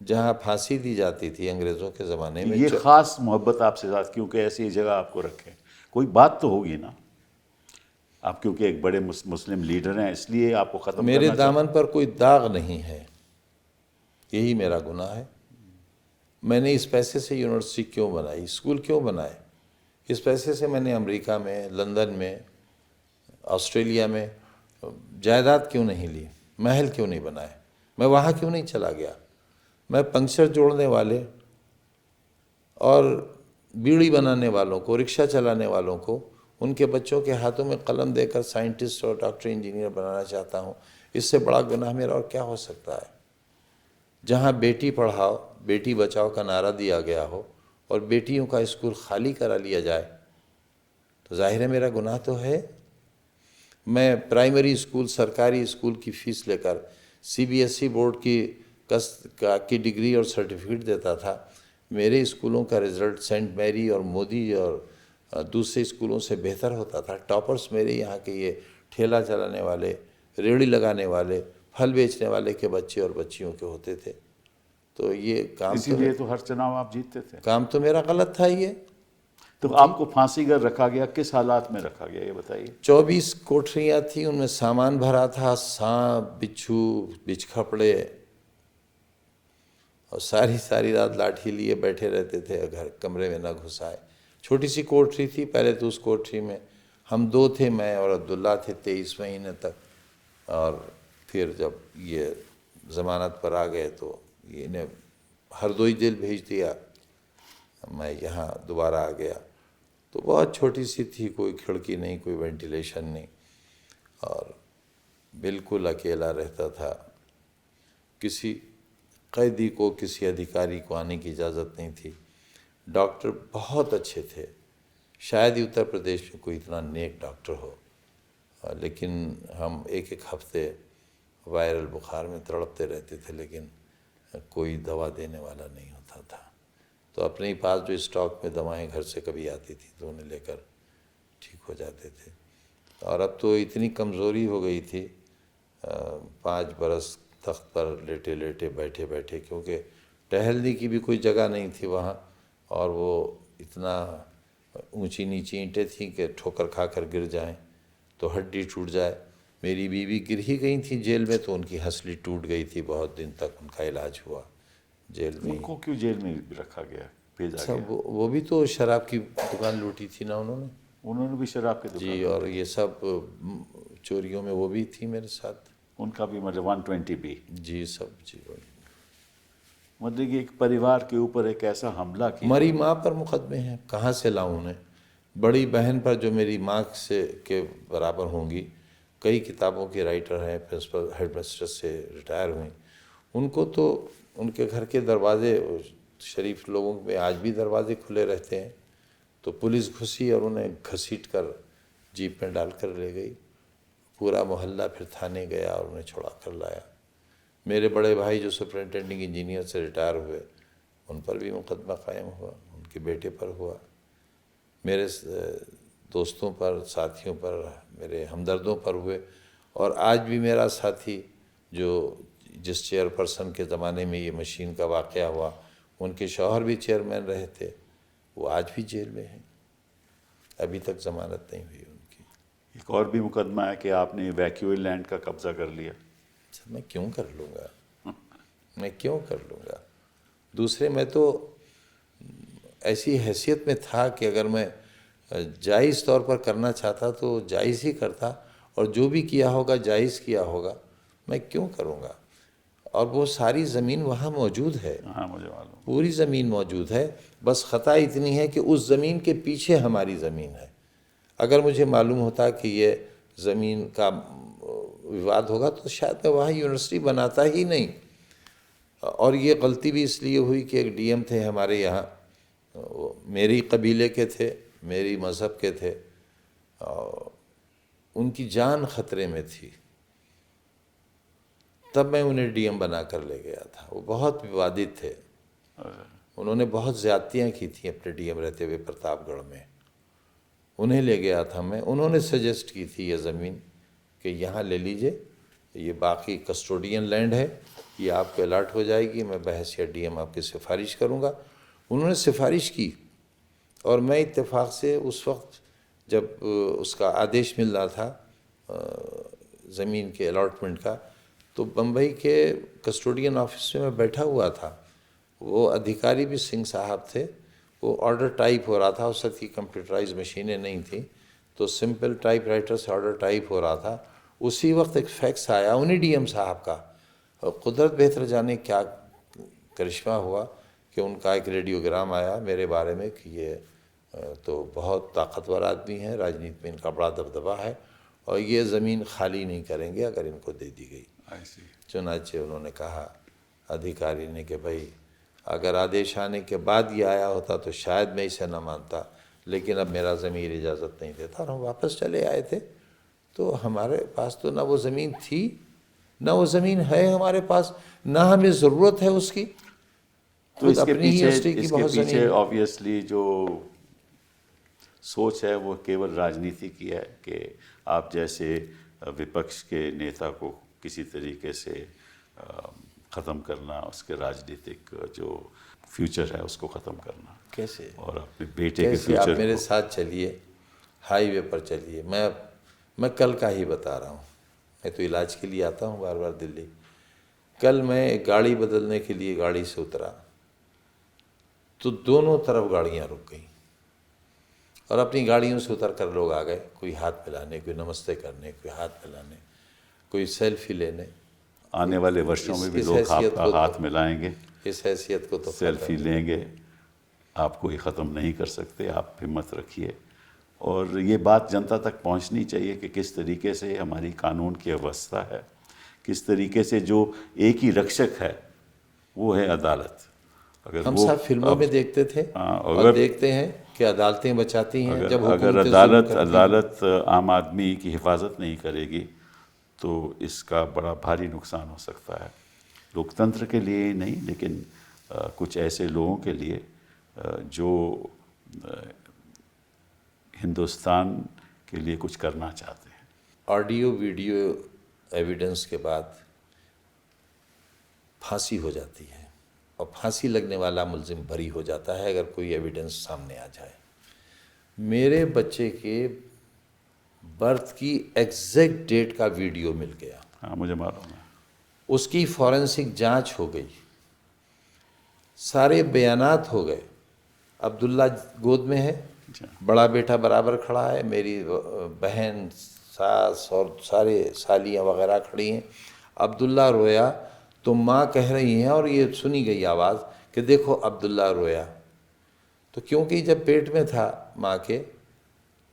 जहाँ फांसी दी जाती थी अंग्रेज़ों के ज़माने में। ये ख़ास मोहब्बत आपसे साथ क्योंकि ऐसी जगह आपको रखे, कोई बात तो होगी ना? आप क्योंकि एक बड़े मुस्लिम लीडर हैं, इसलिए आपको ख़त्म मेरे करना दामन पर कोई दाग नहीं है, यही मेरा गुनाह है। मैंने इस पैसे से यूनिवर्सिटी क्यों बनाई, स्कूल क्यों बनाए? इस पैसे से मैंने अमेरिका में, लंदन में, ऑस्ट्रेलिया में जायदाद क्यों नहीं ली, महल क्यों नहीं बनाए, मैं वहाँ क्यों नहीं चला गया? मैं पंक्चर जोड़ने वाले और बीड़ी बनाने वालों को, रिक्शा चलाने वालों को, उनके बच्चों के हाथों में कलम देकर साइंटिस्ट और डॉक्टर इंजीनियर बनाना चाहता हूँ। इससे बड़ा गुनाह मेरा और क्या हो सकता है? जहाँ बेटी पढ़ाओ बेटी बचाओ का नारा दिया गया हो और बेटियों का स्कूल खाली करा लिया जाए तो जाहिर है मेरा गुनाह तो है। मैं प्राइमरी स्कूल, सरकारी स्कूल की फ़ीस लेकर CBSE बोर्ड की डिग्री और सर्टिफिकेट देता था। मेरे स्कूलों का रिज़ल्ट सेंट मैरी और मोदी और दूसरे स्कूलों से बेहतर होता था। टॉपर्स मेरे यहाँ के ये ठेला चलाने वाले, रेहड़ी लगाने वाले, फल बेचने वाले के बच्चे और बच्चियों के होते थे। तो ये काम इसीलिए तो हर चुनाव आप जीतते थे। काम तो मेरा गलत था। ये तो आपको फांसी घर रखा गया, किस हालात में रखा गया ये बताइए? 24 कोठरियाँ थी, उनमें सामान भरा था, सांप, बिच्छू, बिच्छखपड़े, और सारी रात लाठी लिए बैठे रहते थे, घर कमरे में न घुसाए। छोटी सी कोठरी थी पहले तो, उस कोठरी में हम 2 थे, मैं और अब्दुल्ला थे 23 महीने तक, और फिर जब ये ज़मानत पर आ गए तो इन्हें हरदोई जेल भेज दिया। मैं यहाँ दोबारा आ गया तो बहुत छोटी सी थी, कोई खिड़की नहीं, कोई वेंटिलेशन नहीं, और बिल्कुल अकेला रहता था। किसी कैदी को, किसी अधिकारी को आने की इजाज़त नहीं थी। डॉक्टर बहुत अच्छे थे, शायद ही उत्तर प्रदेश में कोई इतना नेक डॉक्टर हो, लेकिन हम एक हफ्ते वायरल बुखार में तड़पते रहते थे, लेकिन कोई दवा देने वाला नहीं होता था। तो अपने ही पास जो स्टॉक में दवाएं घर से कभी आती थी तो उन्हें लेकर ठीक हो जाते थे। और अब तो इतनी कमज़ोरी हो गई थी, 5 बरस तख्त पर लेटे लेटे बैठे बैठे, क्योंकि टहलने की भी कोई जगह नहीं थी वहाँ, और वो इतना ऊंची नीची ईंटें थीं कि ठोकर खाकर गिर जाएं तो हड्डी टूट जाए। मेरी बीवी गिर ही गई थी जेल में, तो उनकी हंसली टूट गई थी, बहुत दिन तक उनका इलाज हुआ जेल में ही। उनको क्यों जेल में रखा गया, भेजा सब गया? वो भी तो शराब की दुकान लूटी थी ना उन्होंने। उन्होंने भी शराब की दुकान? जी, और ये सब चोरियों में वो भी थी मेरे साथ। उनका भी मतलब 120 भी? जी, सब जी। मतलब कि एक परिवार के ऊपर एक ऐसा हमला किया। मरी माँ पर मुकदमे हैं, कहाँ से लाऊं उन्हें? बड़ी बहन पर, जो मेरी माँ से के बराबर होंगी, कई किताबों की राइटर हैं, प्रिंसिपल हेडमिस्ट्रेस से रिटायर हुई, उनको तो उनके घर के दरवाजे, शरीफ लोगों में आज भी दरवाजे खुले रहते हैं, तो पुलिस घुसी और उन्हें घसीट कर जीप में डालकर ले गई। पूरा मोहल्ला फिर थाने गया और उन्हें छुड़ा कर लाया। मेरे बड़े भाई जो सुपरिटेंडिंग इंजीनियर से रिटायर हुए, उन पर भी मुकदमा कायम हुआ, उनके बेटे पर हुआ, मेरे दोस्तों पर, साथियों पर, मेरे हमदर्दों पर हुए। और आज भी मेरा साथी, जो जिस चेयरपर्सन के ज़माने में ये मशीन का वाक़या हुआ, उनके शौहर भी चेयरमैन रहे थे, वो आज भी जेल में हैं, अभी तक ज़मानत नहीं हुई उनकी। एक और भी मुकदमा है कि आपने वैक्यूअल लैंड का कब्जा कर लिया। सर, मैं क्यों कर लूँगा, मैं क्यों कर लूँगा? दूसरे, मैं तो ऐसी हैसियत में था कि अगर मैं जायज़ तौर पर करना चाहता तो जायज़ ही करता, और जो भी किया होगा जायज़ किया होगा, मैं क्यों करूँगा? और वो सारी ज़मीन वहाँ मौजूद है। हाँ, मुझे मालूम। पूरी ज़मीन मौजूद है, बस ख़ता इतनी है कि उस ज़मीन के पीछे हमारी ज़मीन है। अगर मुझे मालूम होता कि ये ज़मीन का विवाद होगा तो शायद मैं वहाँ यूनिवर्सिटी बनाता ही नहीं। और ये गलती भी इसलिए हुई कि एक डीएम थे हमारे यहाँ, मेरी कबीले के थे, मेरी मज़हब के थे, उनकी जान ख़तरे में थी, तब मैं उन्हें डीएम बना कर ले गया था। वो बहुत विवादित थे, उन्होंने बहुत ज़्यादतियाँ की थी अपने डीएम रहते हुए प्रतापगढ़ में। उन्हें ले गया था मैं, उन्होंने सजेस्ट की थी ये ज़मीन कि यहाँ ले लीजिए, ये बाकी कस्टोडियन लैंड है, ये आपको अलाट हो जाएगी, मैं बहैसियत डीएम आपकी सिफारिश करूँगा। उन्होंने सिफारिश की, और मैं इत्तेफाक से उस वक्त जब उसका आदेश मिल रहा था ज़मीन के अलॉटमेंट का, तो बम्बई के कस्टोडियन ऑफिस में मैं बैठा हुआ था। वो अधिकारी भी सिंह साहब थे। वो ऑर्डर टाइप हो रहा था, उस वक्त की कंप्यूटराइज मशीनें नहीं थी, तो सिंपल टाइप राइटर से ऑर्डर टाइप हो रहा था। उसी वक्त एक फैक्स आया उन्हीं डीएम साहब का, और कुदरत बेहतर जाने क्या करिश्मा हुआ कि उनका एक रेडियोग्राम आया मेरे बारे में कि ये तो बहुत ताकतवर आदमी है, राजनीति में इनका बड़ा दबदबा है, और ये ज़मीन खाली नहीं करेंगे अगर इनको दे दी गई। चुनाचे उन्होंने कहा अधिकारी ने कि भाई, अगर आदेश आने के बाद ये आया होता तो शायद मैं इसे न मानता, लेकिन अब मेरा ज़मीर इजाज़त नहीं देता। और हम वापस चले आए थे, तो हमारे पास तो ना वो ज़मीन थी, ना वो ज़मीन है हमारे पास, ना हमें ज़रूरत है उसकी। तो इसके पीछे ऑब्वियसली जो सोच है वो केवल राजनीति की है कि आप जैसे विपक्ष के नेता को किसी तरीके से ख़त्म करना, उसके राजनीतिक जो फ्यूचर है उसको ख़त्म करना। कैसे? और अपने बेटे के फ्यूचर आप मेरे साथ चलिए, हाईवे पर चलिए, मैं कल का ही बता रहा हूँ, मैं तो इलाज के लिए आता हूँ बार बार दिल्ली। कल मैं गाड़ी बदलने के लिए गाड़ी से उतरा तो दोनों तरफ गाड़ियाँ रुक गई, और अपनी गाड़ियों से उतर कर लोग आ गए, कोई हाथ मिलाने, कोई नमस्ते करने, कोई हाथ मिलाने, कोई सेल्फी लेने। आने वाले वर्षों में भी लोग आपका हाथ मिलाएंगे, इस हैसियत को तो सेल्फी लेंगे, आपको ये ख़त्म नहीं कर सकते। आप हिम्मत रखिए, और ये बात जनता तक पहुंचनी चाहिए कि किस तरीके से हमारी कानून की अवस्था है, किस तरीके से जो एक ही रक्षक है वो है अदालत। अगर हम सब फिल्मों में देखते थे और देखते हैं कि अदालतें बचाती हैं, जब अगर अदालत आम आदमी की हिफाजत नहीं करेगी तो इसका बड़ा भारी नुकसान हो सकता है, लोकतंत्र के लिए ही नहीं, लेकिन कुछ ऐसे लोगों के लिए जो हिंदुस्तान के लिए कुछ करना चाहते हैं। ऑडियो वीडियो एविडेंस के बाद फांसी हो जाती है और फांसी लगने वाला मुल्जिम बरी हो जाता है अगर कोई एविडेंस सामने आ जाए। मेरे बच्चे के बर्थ की एग्जैक्ट डेट का वीडियो मिल गया, हाँ मुझे मालूम है। उसकी फॉरेंसिक जांच हो गई, सारे बयानात हो गए। अब्दुल्ला गोद में है, अच्छा। बड़ा बेटा बराबर खड़ा है, मेरी बहन, सास और सारे सालियाँ वगैरह खड़ी हैं। अब्दुल्ला रोया तो माँ कह रही हैं और ये सुनी गई आवाज़ कि देखो अब्दुल्ला रोया। तो क्योंकि जब पेट में था माँ के,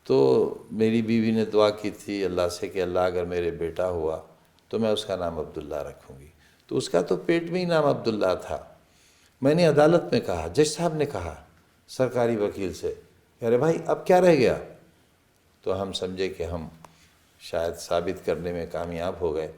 तो मेरी बीवी ने दुआ की थी अल्लाह से कि अल्लाह अगर मेरे बेटा हुआ तो मैं उसका नाम अब्दुल्ला रखूँगी। तो उसका तो पेट में ही नाम अब्दुल्ला था। मैंने अदालत में कहा, जज साहब ने कहा सरकारी वकील से, अरे भाई अब क्या रह गया? तो हम समझे कि हम शायद साबित करने में कामयाब हो गए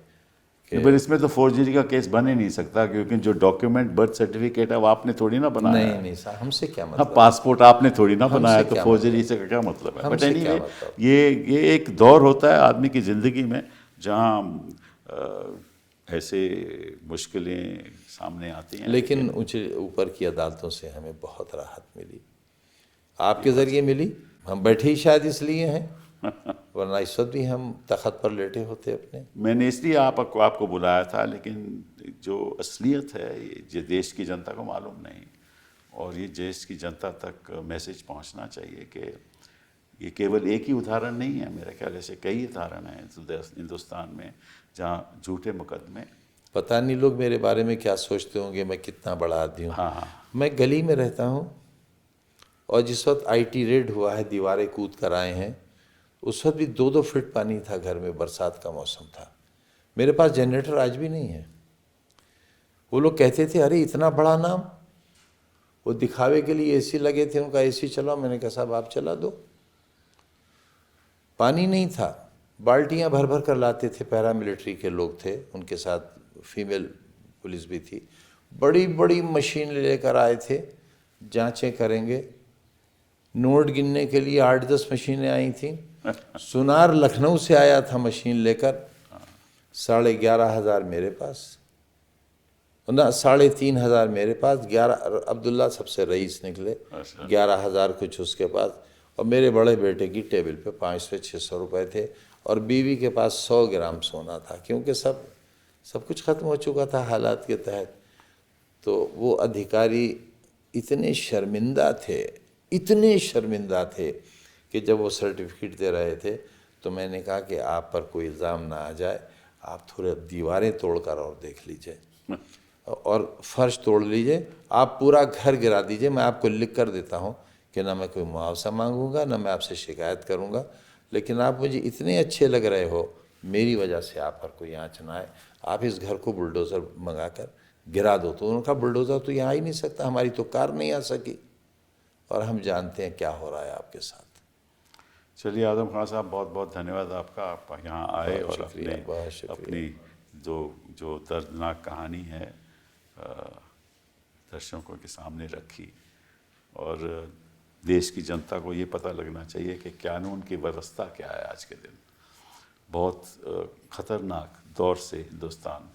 कि पर इसमें तो फोर्जरी का केस बन ही नहीं सकता, क्योंकि जो डॉक्यूमेंट बर्थ सर्टिफिकेट है वो आपने थोड़ी ना बनाया नहीं है। नहीं साहब, हमसे क्या हाँ, मतलब, पासपोर्ट आपने थोड़ी ना हमसे बनाया, तो क्या फोर्जरी मतलब? से क्या मतलब है? बट हमसे क्या एनीवे, मतलब? ये एक दौर होता है आदमी की ज़िंदगी में जहाँ ऐसे मुश्किलें सामने आती हैं। लेकिन ऊंचे ऊपर की अदालतों से हमें बहुत राहत मिली, आपके ज़रिए मिली। हम बैठे ही शायद इसलिए हैं, वरना इस वक्त भी हम तख्त पर लेटे होते अपने। मैंने इसलिए आपको बुलाया था, लेकिन जो असलियत है ये देश की जनता को मालूम नहीं, और ये देश की जनता तक मैसेज पहुंचना चाहिए कि ये केवल एक ही उदाहरण नहीं है। मेरे ख्याल से कई उदाहरण हैं हिंदुस्तान में जहाँ झूठे मुकदमे। पता नहीं लोग मेरे बारे में क्या सोचते होंगे, मैं कितना बड़ा आदमी हूँ। हाँ, मैं गली में रहता हूँ और जिस वक्त आईटी रेड हुआ है, दीवारें कूद कर आए हैं, उस वक्त भी 2-2 फीट पानी था घर में, बरसात का मौसम था। मेरे पास जनरेटर आज भी नहीं है। वो लोग कहते थे अरे इतना बड़ा नाम, वो दिखावे के लिए एसी लगे थे, उनका एसी चलाओ। मैंने कहा साहब आप चला दो। पानी नहीं था, बाल्टियां भर भर कर लाते थे, पैरामिलिट्री के लोग थे, उनके साथ फीमेल पुलिस भी थी। बड़ी बड़ी मशीन लेकर आए थे, जांचें करेंगे। नोट गिनने के लिए 8-10 मशीनें आई थीं। सुनार लखनऊ से आया था मशीन लेकर, 11,500 मेरे पास, ना 3,500 मेरे पास, 11 अब्दुल्ला सबसे रईस निकले, 11,000 कुछ उसके पास। और मेरे बड़े बेटे की टेबल पे 500-600 रुपये थे, और बीवी के पास 100 ग्राम सोना था, क्योंकि सब कुछ ख़त्म हो चुका था हालात के तहत। तो वो अधिकारी इतने शर्मिंदा थे, इतने शर्मिंदा थे कि जब वो सर्टिफिकेट दे रहे थे तो मैंने कहा कि आप पर कोई इल्ज़ाम ना आ जाए, आप थोड़े दीवारें तोड़कर और देख लीजिए और फर्श तोड़ लीजिए, आप पूरा घर गिरा दीजिए, मैं आपको लिख कर देता हूँ कि ना मैं कोई मुआवजा मांगूंगा, ना मैं आपसे शिकायत करूँगा, लेकिन आप मुझे इतने अच्छे लग रहे हो, मेरी वजह से आप पर कोई आँच ना आए, आप इस घर को बुलडोज़र मंगा कर गिरा दो। तो उनका बुलडोज़र तो यहाँ आ ही नहीं सकता, हमारी तो कार नहीं आ सकी, और हम जानते हैं क्या हो रहा है आपके साथ। चलिए आजम खान साहब, बहुत बहुत धन्यवाद आपका, आप यहाँ आए और अपनी जो दर्दनाक कहानी है दर्शकों के सामने रखी। और देश की जनता को ये पता लगना चाहिए कि कानून की व्यवस्था क्या है। आज के दिन बहुत ख़तरनाक दौर से हिंदुस्तान